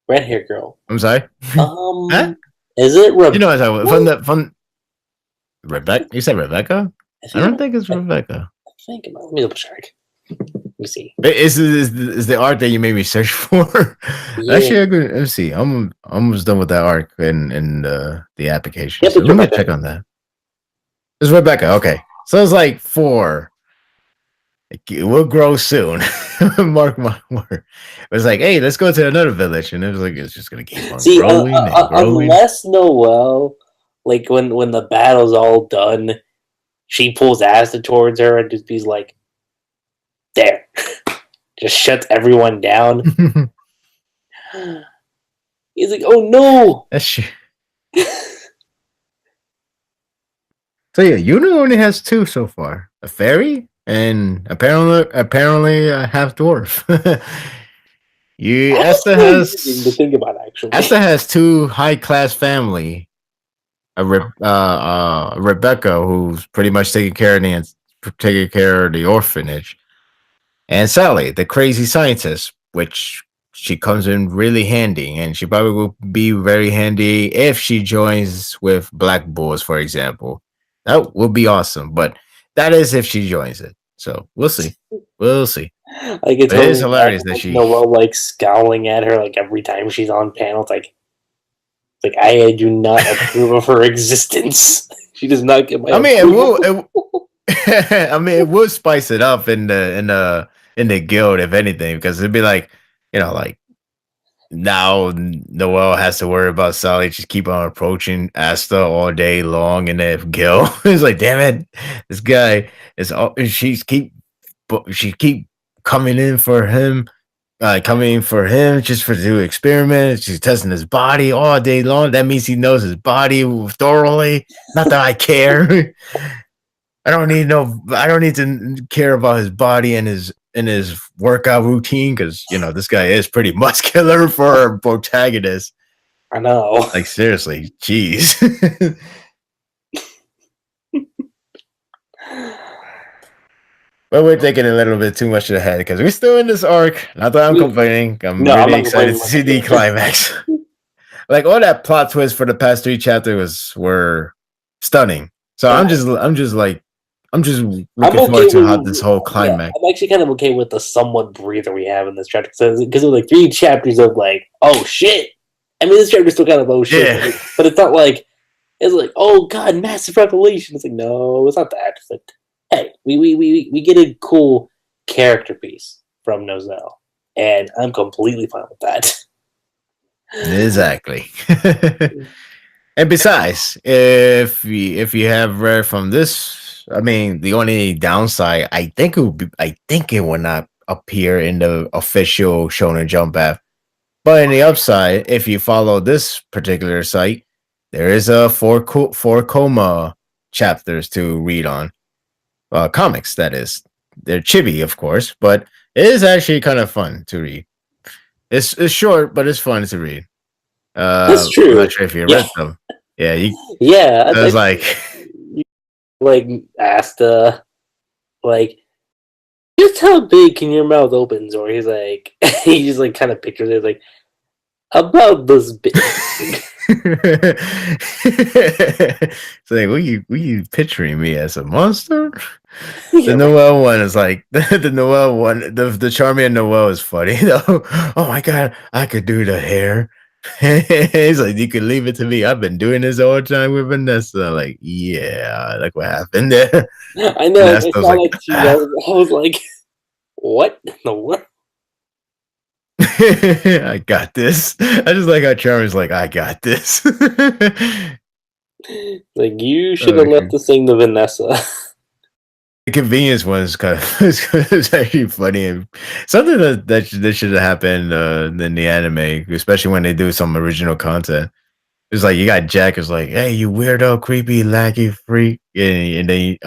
[SPEAKER 1] Red hair girl.
[SPEAKER 2] I'm sorry. Huh?
[SPEAKER 1] Is it
[SPEAKER 2] From Rebecca. You said Rebecca? I don't think it's Rebecca.
[SPEAKER 1] I think let me double check. Let me see.
[SPEAKER 2] Is the art that you made me search for?
[SPEAKER 1] Yeah.
[SPEAKER 2] Actually, let me see. I'm almost done with that arc in the application.
[SPEAKER 1] Yep,
[SPEAKER 2] So
[SPEAKER 1] it's
[SPEAKER 2] let me
[SPEAKER 1] Rebecca.
[SPEAKER 2] check on that. It's Rebecca. Okay, so it's like 4. It will grow soon. Mark my word. It was like, hey, let's go to another village, and it was like it's just gonna keep on
[SPEAKER 1] See,
[SPEAKER 2] growing and growing.
[SPEAKER 1] unless Noel, like when the battle's all done, she pulls Asta towards her and just be like, there. just shuts everyone down. He's like, "Oh no!"
[SPEAKER 2] That's shit. So yeah, Yuno only has two so far: a fairy and apparently a half dwarf.
[SPEAKER 1] That's
[SPEAKER 2] Esther
[SPEAKER 1] really interesting to
[SPEAKER 2] has
[SPEAKER 1] think about, actually.
[SPEAKER 2] two high class family. Rebecca, who's pretty much taking care of the orphanage, and Sally, the crazy scientist, which she comes in really handy, and she probably will be very handy if she joins with Black Bulls, for example. That would be awesome, but that is if she joins it. So we'll see. We'll see.
[SPEAKER 1] Like, it's
[SPEAKER 2] But it is
[SPEAKER 1] totally
[SPEAKER 2] hilarious that she.
[SPEAKER 1] Noel like scowling at her like every time she's on panel. It's like I do not approve of her existence. She does not get my.
[SPEAKER 2] I mean,
[SPEAKER 1] approval.
[SPEAKER 2] I mean, it would spice it up in the guild, if anything, because it'd be like, like now Noel has to worry about Sally just keep on approaching Asta all day long, and then Gil is like, damn it, this guy is all she keep coming in for him. Coming for him just for to do experiments. She's testing his body all day long. That means he knows his body thoroughly. Not that I care. I don't need to care about his body and his workout routine, because this guy is pretty muscular for a protagonist.
[SPEAKER 1] I know.
[SPEAKER 2] Like, seriously, jeez. But we're taking a little bit too much to the head because we're still in this arc. Not that I'm complaining. I'm really excited to see the climax. Like, all that plot twist for the past 3 chapters were stunning. So I'm just looking forward to how this whole climax.
[SPEAKER 1] I'm actually kind of okay with the somewhat breather we have in this chapter, because it was like 3 chapters of like, oh shit. I mean, this chapter's still kind of oh shit,
[SPEAKER 2] Yeah.
[SPEAKER 1] but it's not like it's like, oh god, massive revelation. It's like, no, it's not that. It's like, hey, we get a cool character piece from Nozel, and I'm completely fine with that.
[SPEAKER 2] Exactly. And besides, if you have read from this, I mean, the only downside, I think it will not appear in the official Shonen Jump app. But in the upside, if you follow this particular site, there is a four coma chapters to read on. Comics, that is. They're chibi, of course, but it is actually kind of fun to read. It's short, but it's fun to read.
[SPEAKER 1] That's true.
[SPEAKER 2] I'm not sure if you read them. Yeah,
[SPEAKER 1] yeah.
[SPEAKER 2] I was like
[SPEAKER 1] Asta, like, just how big can your mouth open? Or he's like, he just like kind of pictures it like about this big.
[SPEAKER 2] So like, were you picturing me as a monster? The Noel one is like the Noel one. The Charming Noel is funny though. Oh my god, I could do the hair. He's like, you can leave it to me. I've been doing this all the time with Vanessa. Like, yeah, like what happened there?
[SPEAKER 1] I know. I was like, what in the world?
[SPEAKER 2] I got this. I just like how Charming's like, I got this.
[SPEAKER 1] Like, you should have left this thing to Vanessa.
[SPEAKER 2] The convenience one is kind of it's actually funny, and something that should have happened in the anime, especially when they do some original content. It's like you got Jack is like, hey, you weirdo, creepy, laggy freak, and then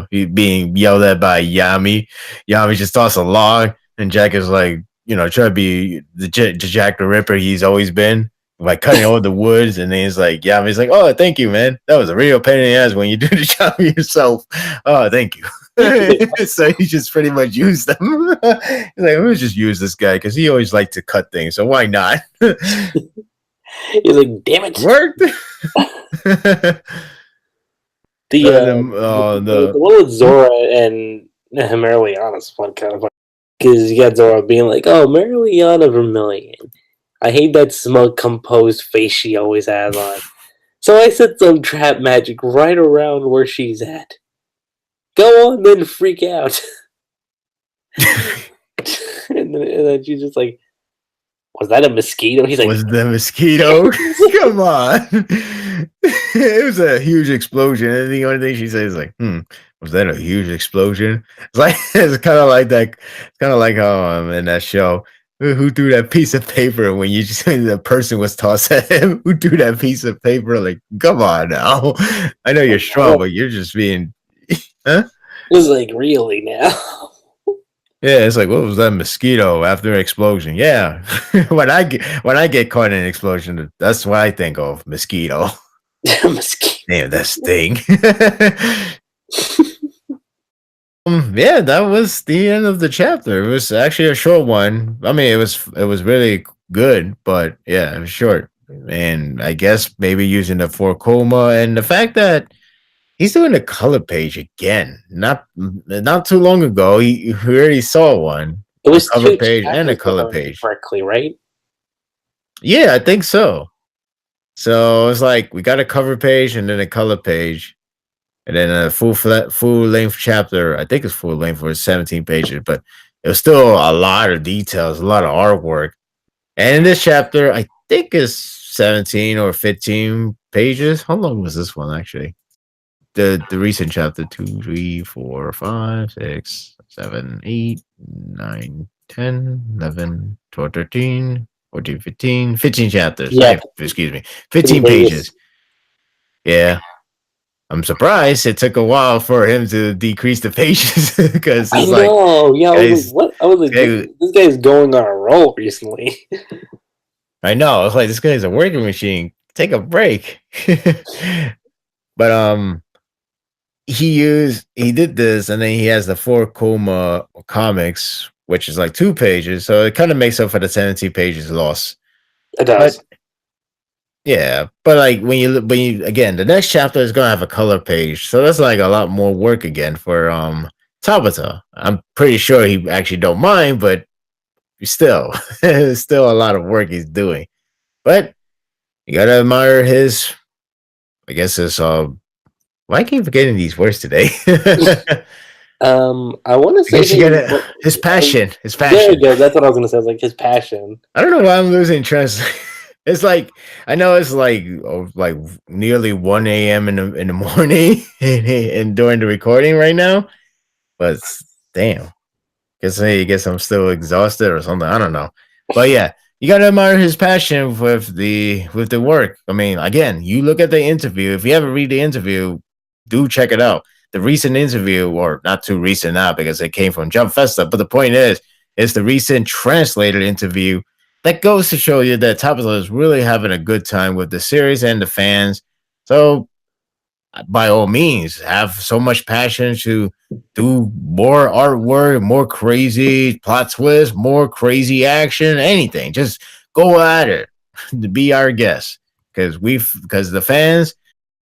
[SPEAKER 2] he being yelled at by Yami. Yami just toss a log, and Jack is like, try to be the Jack the Ripper he's always been, by cutting all the woods, and then he's like, Yami's like, oh, thank you, man. That was a real pain in the ass when you do the job yourself. Oh, thank you. So he just pretty much used them. He's like, let me just use this guy because he always liked to cut things, so why not?
[SPEAKER 1] He's like, damn it.
[SPEAKER 2] Worked.
[SPEAKER 1] The one with Zora and Merliana's fun, kind of fun, because you got Zora being like, oh, Merliana Vermilion. I hate that smug, composed face she always has on. So I set some trap magic right around where she's at. Go on, then freak out. and then she's just like, was that a mosquito? He's like,
[SPEAKER 2] was the mosquito? Come on. It was a huge explosion. And the only thing she says is like, Was that a huge explosion? It's like it's kind of like that. It's kind of like how in that show, who threw that piece of paper when you just the person was tossed at him? Who threw that piece of paper? Like, come on now. I know you're strong, but you're just being, huh?
[SPEAKER 1] It was like, really now?
[SPEAKER 2] Yeah, it's like, what was that mosquito after an explosion? Yeah, when I get caught in an explosion, that's what I think of, mosquito.
[SPEAKER 1] Mosquito.
[SPEAKER 2] Damn, that sting. Yeah, that was the end of the chapter. It was actually a short one. I mean, it was really good, but yeah, it was short. And I guess maybe using the four coma and the fact that he's doing the color page again. Not too long ago, he already saw one,
[SPEAKER 1] It
[SPEAKER 2] a
[SPEAKER 1] was
[SPEAKER 2] cover
[SPEAKER 1] two
[SPEAKER 2] page and a
[SPEAKER 1] chapters, if I
[SPEAKER 2] color
[SPEAKER 1] remember
[SPEAKER 2] page.
[SPEAKER 1] correctly, right?
[SPEAKER 2] Yeah, I think so. So it's like we got a cover page and then a color page. And then a full length chapter. I think it's full length for 17 pages, but it was still a lot of details, a lot of artwork. And in this chapter, I think it's 17 or 15 pages. How long was this one actually? The recent chapter 2, 3, 4, 5, 6, 7, 8, 9, 10, 11, 12, 13, 14, 15, 15 chapters.
[SPEAKER 1] Yeah,
[SPEAKER 2] Excuse me,
[SPEAKER 1] 15
[SPEAKER 2] 15
[SPEAKER 1] pages.
[SPEAKER 2] pages. Yeah. I'm surprised it took a while for him to decrease the pages because
[SPEAKER 1] I
[SPEAKER 2] it's like,
[SPEAKER 1] know. Yeah, I was like,
[SPEAKER 2] guys,
[SPEAKER 1] what? I was like,
[SPEAKER 2] guy,
[SPEAKER 1] this guy's going on a roll recently.
[SPEAKER 2] I know. It's like this guy's a working machine. Take a break. But he did this, and then he has the four coma comics, which is like 2 pages, so it kind of makes up for the 17 pages lost.
[SPEAKER 1] It
[SPEAKER 2] But
[SPEAKER 1] does.
[SPEAKER 2] yeah, but like when you again, the next chapter is gonna have a color page, so that's like a lot more work again for Tabata. I'm pretty sure he actually don't mind, but still, it's still a lot of work he's doing. But you gotta admire his, I guess his why I keep forgetting these words today.
[SPEAKER 1] I want to
[SPEAKER 2] I
[SPEAKER 1] say
[SPEAKER 2] guess you gotta his passion, his
[SPEAKER 1] there you
[SPEAKER 2] passion.
[SPEAKER 1] go. That's what I was gonna say. Like his passion.
[SPEAKER 2] I don't know why I'm losing trust. It's like I know it's like nearly 1 a.m. in the morning and during the recording right now, but damn, guess I'm still exhausted or something. I don't know, but yeah, you gotta admire his passion with the work. I mean, again, you look at the interview. If you ever read the interview, do check it out. The recent interview, or not too recent now because it came from Jump Festa, but the point is, it's the recent translated interview that goes to show you that Tabitha is really having a good time with the series and the fans. So by all means, have so much passion to do more artwork, more crazy plot twists, more crazy action, anything. Just go at it to be our guest because the fans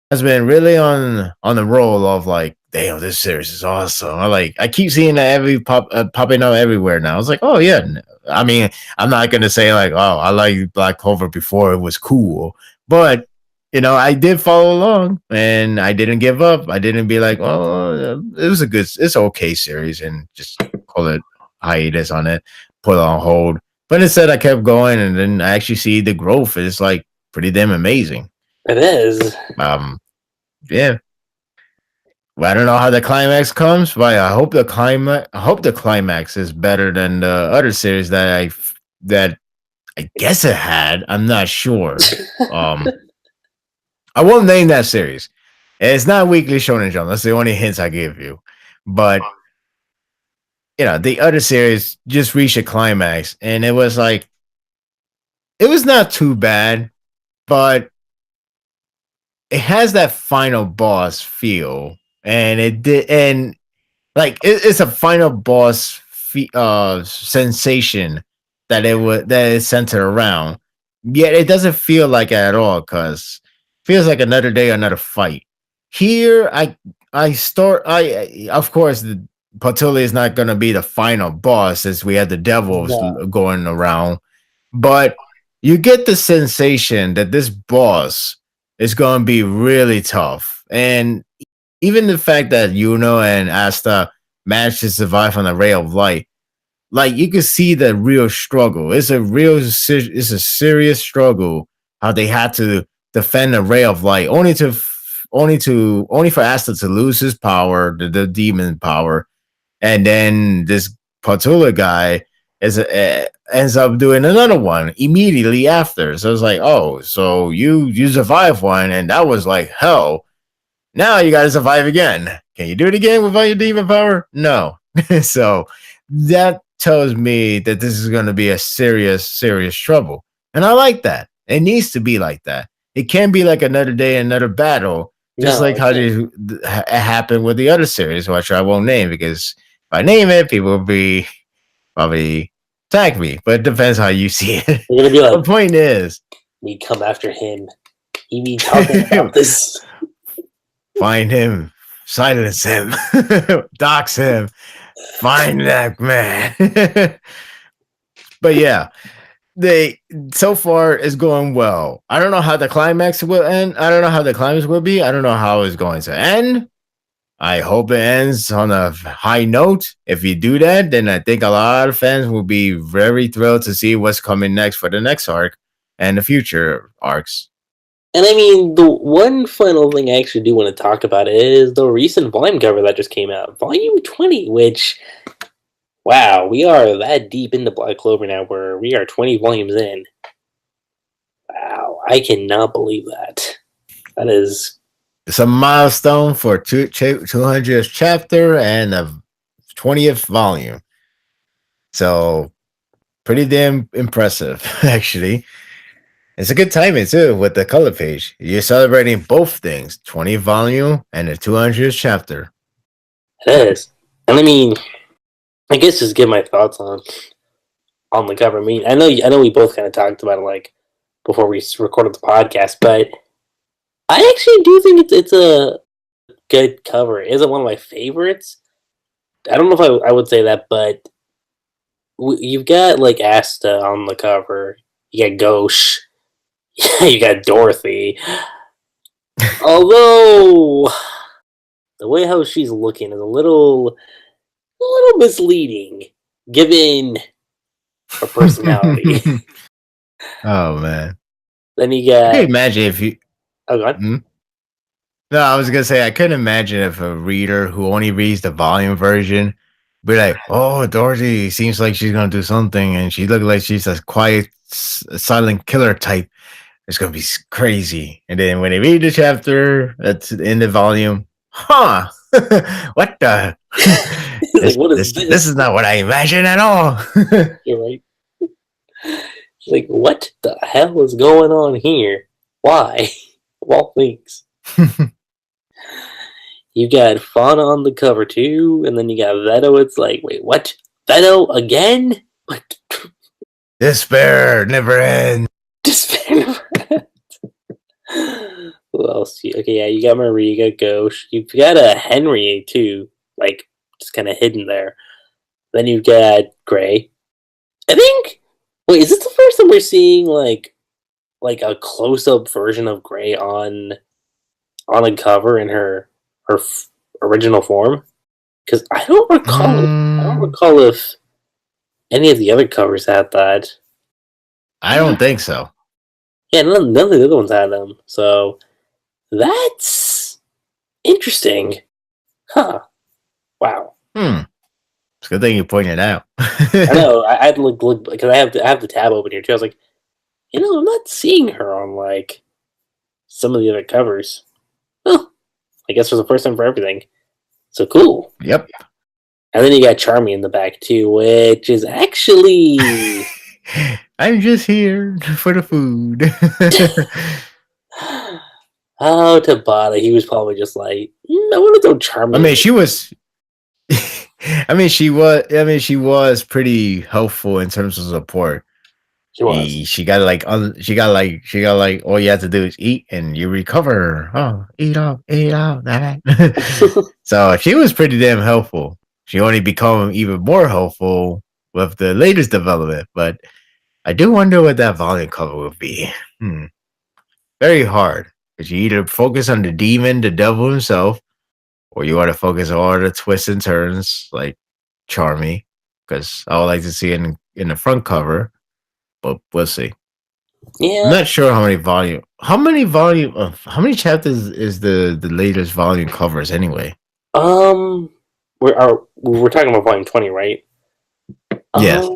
[SPEAKER 2] has been really on the roll of like, damn, this series is awesome. I keep seeing that popping up everywhere now. I was like, oh yeah. I mean, I'm not gonna say like, oh, I like Black Clover before it was cool, but I did follow along and I didn't give up. I didn't be like, oh, it's okay series and just call it hiatus on it, put it on hold. But instead, I kept going, and then I actually see the growth. It's like pretty damn amazing.
[SPEAKER 1] It is.
[SPEAKER 2] Yeah. Well, I don't know how the climax comes, but I hope the climax is better than the other series that I guess it had. I'm not sure. Um, I won't name that series. It's not Weekly Shonen Jump. That's the only hints I give you. But the other series just reached a climax, and it was like it was not too bad, but it has that final boss feel, and it did, and like it's a final boss sensation that is centered around. Yet it doesn't feel like it at all because it feels like another day, another fight. Here, I of course the Patuli is not gonna be the final boss since we had the devils
[SPEAKER 1] No.
[SPEAKER 2] going around, but you get the sensation that this boss is gonna be really tough, and even the fact that Yuno and Asta managed to survive on a ray of light, like you can see the real struggle. It's a serious struggle how they had to defend a ray of light, only to only for Asta to lose his power, the demon power, and then this Patula guy ends up doing another one immediately after. So it's like, oh, so you survived one, and that was like hell. Now you got to survive again. Can you do it again without your demon power? No. So that tells me that this is going to be a serious trouble, and I like that. It needs to be like that. It can't be like another day, another battle, just
[SPEAKER 1] No,
[SPEAKER 2] like how it happened with the other series, which I won't name because if I name it, people will be probably attack me. But it depends how you see it.
[SPEAKER 1] they're gonna be like,
[SPEAKER 2] the point is,
[SPEAKER 1] we come after him. He be talking about this.
[SPEAKER 2] Find him, silence him, dox him, find that man. But yeah, they so far is going well. I don't know how the climax will end. I don't know how the climax will be. I don't know how it's going to end. I hope it ends on a high note. If you do that, then I think a lot of fans will be very thrilled to see what's coming next for the next arc and the future arcs.
[SPEAKER 1] And I mean, the one final thing I actually do want to talk about is the recent volume cover that just came out, Volume 20, which, wow, we are that deep into Black Clover now, where we are 20 volumes in. Wow, I cannot believe that. That is...
[SPEAKER 2] It's a milestone for 200th chapter and a 20th volume. So, pretty damn impressive, actually. It's a good timing too with the color page. You're celebrating both things, 20th volume and the 200th chapter.
[SPEAKER 1] It is. And I mean, I guess just give my thoughts on the cover. I mean, I know we both kind of talked about it like before we recorded the podcast, but I actually do think it's a good cover. It isn't one of my favorites. I don't know if I would say that, but you've got like Asta on the cover. You got Ghosh. You got Dorothy. Although the way how she's looking is a little misleading, given her personality.
[SPEAKER 2] Oh man!
[SPEAKER 1] Then you got.
[SPEAKER 2] I can imagine if you.
[SPEAKER 1] Oh, God.
[SPEAKER 2] No, I was gonna say I couldn't imagine if a reader who only reads the volume version be like, "Oh, Dorothy seems like she's gonna do something, and she looks like she's a quiet, silent killer type. It's gonna be crazy." And then when they read the chapter that's in the volume, huh? What the?
[SPEAKER 1] Like, what is this?
[SPEAKER 2] This is not what I imagined at all.
[SPEAKER 1] You're right. Like, what the hell is going on here? Why? Of all things. You got Fauna on the cover too, and then you got Veto. It's like, wait, what? Veto again? What?
[SPEAKER 2] Despair never ends.
[SPEAKER 1] Despair never ends. Who else? Okay, yeah, you got Marie, you got Ghosh. You've got a Henry too, like just kind of hidden there. Then you've got Gray. I think. Wait, is this the first time we're seeing like a close-up version of Gray on a cover in her original form? Because I don't recall if any of the other covers had that.
[SPEAKER 2] I don't think so.
[SPEAKER 1] Yeah, none of the other ones had them. So that's interesting. Huh. Wow.
[SPEAKER 2] It's a good thing you pointed out.
[SPEAKER 1] I know. I had to look because I have the tab open here too. I was like, I'm not seeing her on like some of the other covers. Well, I guess for the first time for everything. So cool.
[SPEAKER 2] Yep.
[SPEAKER 1] And then you got Charmy in the back too, which is actually
[SPEAKER 2] I'm just here for the food.
[SPEAKER 1] Oh, Tabata, he was probably just like, I want to throw Charmy.
[SPEAKER 2] I mean, she was. She was pretty helpful in terms of support.
[SPEAKER 1] She was.
[SPEAKER 2] She got like all you have to do is eat and you recover. Oh, eat out. So she was pretty damn helpful. She only become even more helpful with the latest development. But I do wonder what that volume cover will be. Very hard because you either focus on the demon, the devil himself, or you want to focus on all the twists and turns like Charmy, because I would like to see it in the front cover, but we'll see.
[SPEAKER 1] Yeah.
[SPEAKER 2] I'm not sure how many volume. how many how many chapters is the latest volume covers anyway?
[SPEAKER 1] Um, we're talking about volume 20, right?
[SPEAKER 2] Yes.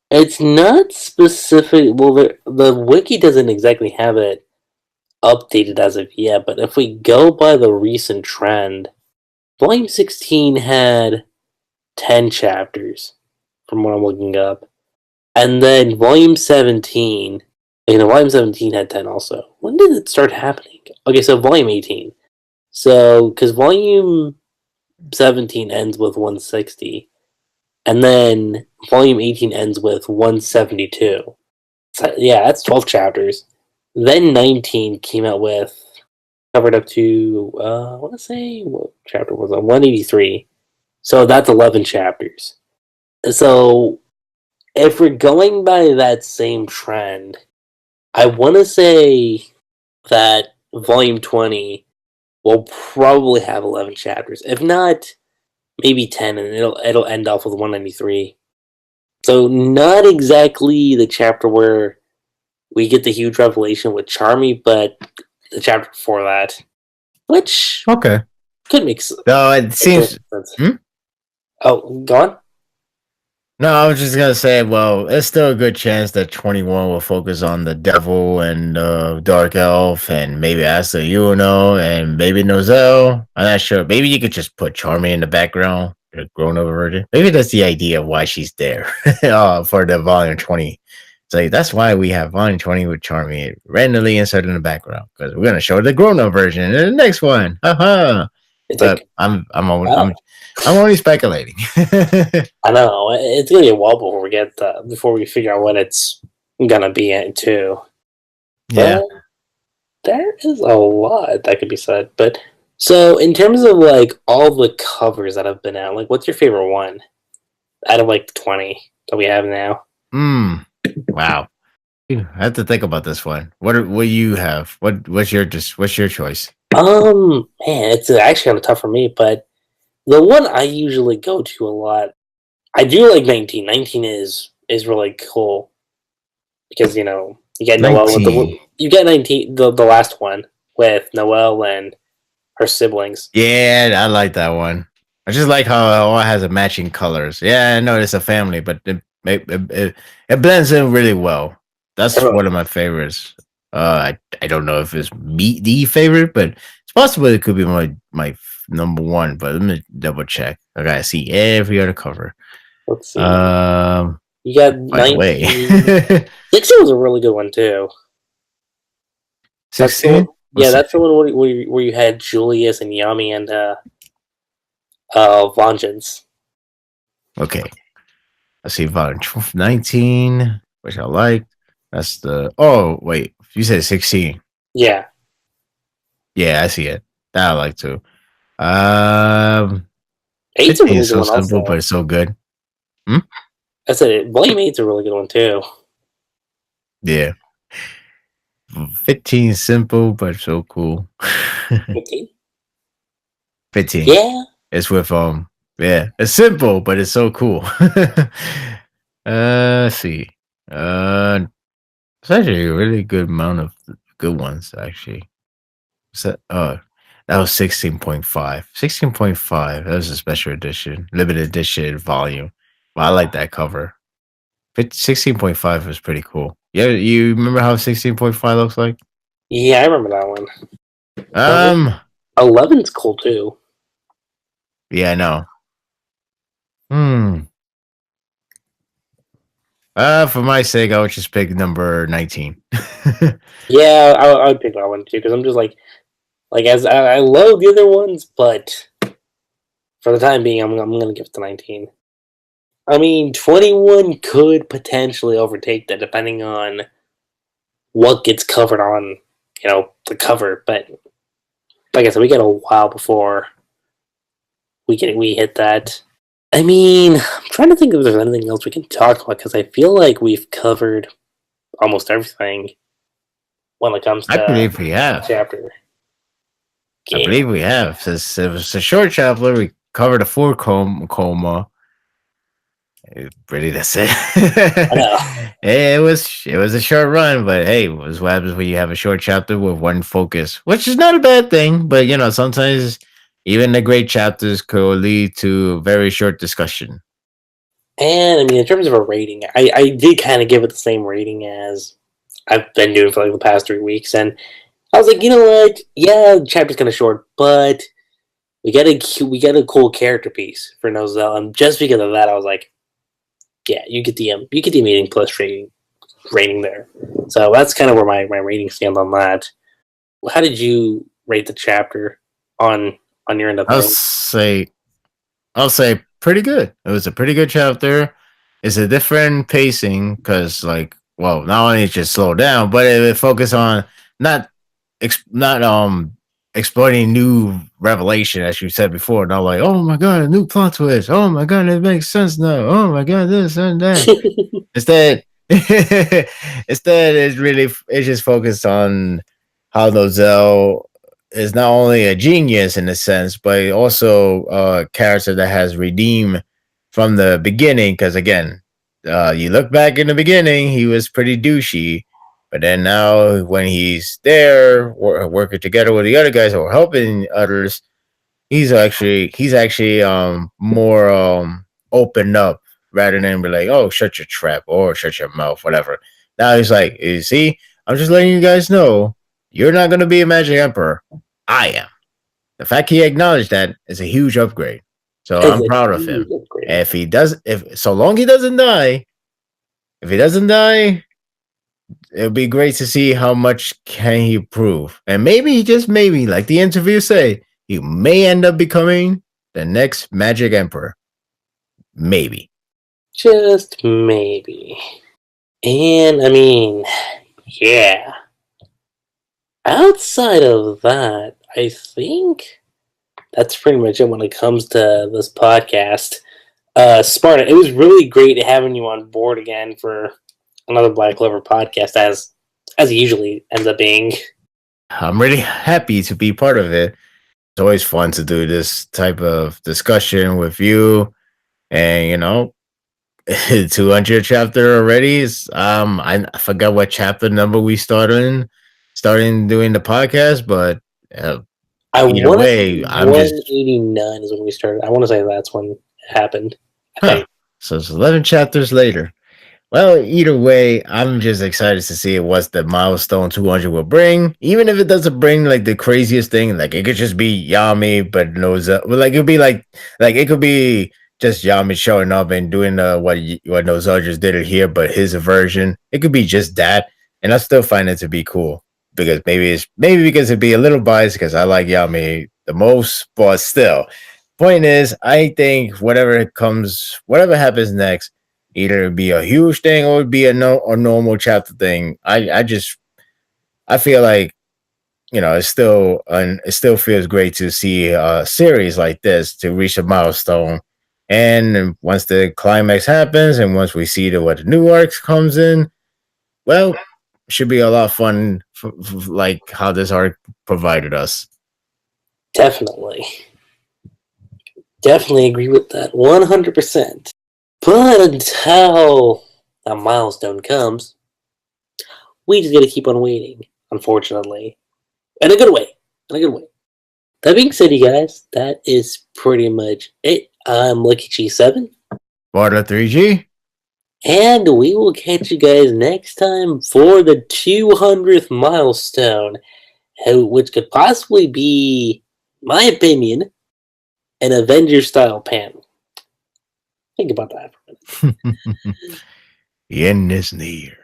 [SPEAKER 1] It's not specific. Well, the wiki doesn't exactly have it updated as of yet, but if we go by the recent trend, volume 16 had 10 chapters from what I'm looking up. And then volume 17, volume 17 had 10 also. When did it start happening? Okay, so volume 18. So, because volume 17 ends with 160, and then volume 18 ends with 172. So, yeah, that's 12 chapters. Then 19 came out with, covered up to, I want to say, what chapter was it? 183. So that's 11 chapters. So if we're going by that same trend, I want to say that volume 20 will probably have 11 chapters. If not, maybe 10, and it'll end off with 193. So not exactly the chapter where we get the huge revelation with Charmy, but the chapter before that, which
[SPEAKER 2] Okay.
[SPEAKER 1] could make sense.
[SPEAKER 2] No, it seems. Hmm?
[SPEAKER 1] Oh, go on.
[SPEAKER 2] No, I was just gonna say, well, it's still a good chance that 21 will focus on the devil and dark elf, and maybe Asta Uno, and maybe Nozel. I'm not sure. Maybe you could just put Charmy in the background, the grown-up version. Maybe that's the idea of why she's there for the volume 20. It's like that's why we have volume 20 with Charmy randomly inserted in the background because we're gonna show the grown-up version in the next one. Haha.
[SPEAKER 1] It's
[SPEAKER 2] But
[SPEAKER 1] like,
[SPEAKER 2] I'm
[SPEAKER 1] oh,
[SPEAKER 2] only speculating.
[SPEAKER 1] I know it's gonna be a while before we figure out what it's gonna be in too.
[SPEAKER 2] Yeah.
[SPEAKER 1] But there is a lot that could be said. But so in terms of like all the covers that have been out, like what's your favorite one out of like the 20 that we have now?
[SPEAKER 2] Wow. I have to think about this one. What do you have? What's your choice?
[SPEAKER 1] Man, it's actually kind of tough for me, but the one I usually go to a lot, I do like 19. 19 is really cool because you get Noelle with
[SPEAKER 2] 19.
[SPEAKER 1] you get 19 the last one with Noelle and her siblings.
[SPEAKER 2] Yeah, I like that one. I just like how it all has a matching colors. Yeah, I know it's a family, but it blends in really well. That's one of my favorites. I don't know if it's the favorite, but it's possible it could be number one. But let me double check. I gotta see every other cover.
[SPEAKER 1] Let's see.
[SPEAKER 2] Um,
[SPEAKER 1] You got
[SPEAKER 2] by the way,
[SPEAKER 1] 19. 16 was a really good one too. That's the one.
[SPEAKER 2] 16. What's
[SPEAKER 1] Yeah, that's the
[SPEAKER 2] 16?
[SPEAKER 1] one where you had Julius and Yami and Vengeance.
[SPEAKER 2] Okay, let's see. Volume 19, which I like. That's the. Oh wait, you said 16.
[SPEAKER 1] Yeah,
[SPEAKER 2] Yeah, I see it. That I like too. Um,
[SPEAKER 1] eight's a
[SPEAKER 2] 15
[SPEAKER 1] really
[SPEAKER 2] is
[SPEAKER 1] good
[SPEAKER 2] so
[SPEAKER 1] one
[SPEAKER 2] simple,
[SPEAKER 1] also.
[SPEAKER 2] but it's so good. Hmm?
[SPEAKER 1] I said it. Volume eight's a really good one too.
[SPEAKER 2] Yeah, 15 is simple, but so cool.
[SPEAKER 1] 15.
[SPEAKER 2] 15.
[SPEAKER 1] Yeah,
[SPEAKER 2] It's with Yeah, it's simple, but it's so cool. Let's see. Uh, it's actually a really good amount of good ones, actually. So, that was 16.5. 16.5. That was a special edition, limited edition volume. Well, I like that cover. 16.5 was pretty cool. Yeah, you remember how 16.5 looks like?
[SPEAKER 1] yeah, I remember that one.
[SPEAKER 2] Um,
[SPEAKER 1] 11's cool too.
[SPEAKER 2] yeah, I know. Hmm. For my sake, I would just pick number 19.
[SPEAKER 1] Yeah, I would pick that one too because I'm just like as I love the other ones, but for the time being, I'm gonna give it to 19. I mean, 21 could potentially overtake that depending on what gets covered on, the cover. But like I said, we got a while before we hit that. I mean, I'm trying to think if there's anything else we can talk about because I feel like we've covered almost everything when it comes
[SPEAKER 2] I
[SPEAKER 1] to
[SPEAKER 2] believe we have.
[SPEAKER 1] chapter
[SPEAKER 2] I
[SPEAKER 1] game.
[SPEAKER 2] believe we have. Since it was a short chapter, we covered a full coma. Pretty that's it.
[SPEAKER 1] I know.
[SPEAKER 2] It was a short run, but hey, it was what happens when you have a short chapter with one focus, which is not a bad thing. But sometimes even the great chapters could lead to very short discussion.
[SPEAKER 1] And I mean, in terms of a rating, I did kind of give it the same rating as I've been doing for like the past 3 weeks, and I was like, you know what? Yeah, the chapter's kind of short, but we got a cool character piece for Nozel, and just because of that, I was like, yeah, you get the meeting plus rating there. So that's kind of where my rating stands on that. How did you rate the chapter on on your end of
[SPEAKER 2] I'll
[SPEAKER 1] things?
[SPEAKER 2] say I'll say pretty good. It was a pretty good chapter. It's a different pacing because, like, well, not only it just slow down, but it focus on not not exploiting new revelation, as you said before. Not like, oh my god, a new plot twist. Oh my god, it makes sense now. Oh my god, this and that. Instead, instead, it's just focused on how Nozel is not only a genius in a sense, but also a character that has redeemed from the beginning. Because again, you look back in the beginning, he was pretty douchey, but then now when he's there working together with the other guys who are helping others, he's actually more open up rather than be like, oh, shut your trap or shut your mouth, whatever. Now he's like, you see, I'm just letting you guys know you're not gonna be a magic emperor. I am. The fact he acknowledged that is a huge upgrade. So
[SPEAKER 1] It's
[SPEAKER 2] I'm
[SPEAKER 1] a
[SPEAKER 2] proud of
[SPEAKER 1] huge
[SPEAKER 2] him.
[SPEAKER 1] upgrade.
[SPEAKER 2] And if so long he doesn't die, if he doesn't die, it'll be great to see how much can he prove. And maybe, just maybe, like the interview say, he may end up becoming the next Magic Emperor. Maybe.
[SPEAKER 1] Just maybe. And I mean, yeah. Outside of that, I think that's pretty much it when it comes to this podcast. Sparta, it was really great having you on board again for another Black Clover podcast, as it usually ends up being.
[SPEAKER 2] I'm really happy to be part of it. It's always fun to do this type of discussion with you. And 200 chapter already is I forgot what chapter number we starting doing the podcast, but uh,
[SPEAKER 1] I
[SPEAKER 2] either
[SPEAKER 1] want to say
[SPEAKER 2] way, I'm just
[SPEAKER 1] 189 is when we started. I want to say that's when it happened. I
[SPEAKER 2] huh.
[SPEAKER 1] think.
[SPEAKER 2] So it's 11 chapters later. Well, either way, I'm just excited to see what the milestone 200 will bring. Even if it doesn't bring like the craziest thing, like it could just be Yami, but Nozel. Well, like it could be like it could be just Yami showing up and doing what Nozel just did it here, but his version. It could be just that, and I still find it to be cool because maybe because it'd be a little biased because I like Yami the most, but still. Point is, I think whatever happens next, either it'd be a huge thing or it'd be a normal chapter thing. I feel like it still feels great to see a series like this to reach a milestone. And once the climax happens, and once we see what the new arcs comes in, well, it should be a lot of fun, like how this arc provided us.
[SPEAKER 1] Definitely. Definitely agree with that 100%. But until that milestone comes, we just gotta keep on waiting, unfortunately. In a good way. In a good way. That being said, you guys, that is pretty much it. I'm Lucky G7,
[SPEAKER 2] Sparda3g.
[SPEAKER 1] and we will catch you guys next time for the 200th milestone, which could possibly be, in my opinion, an Avengers style panel. Think about that for a minute.
[SPEAKER 2] The end is near.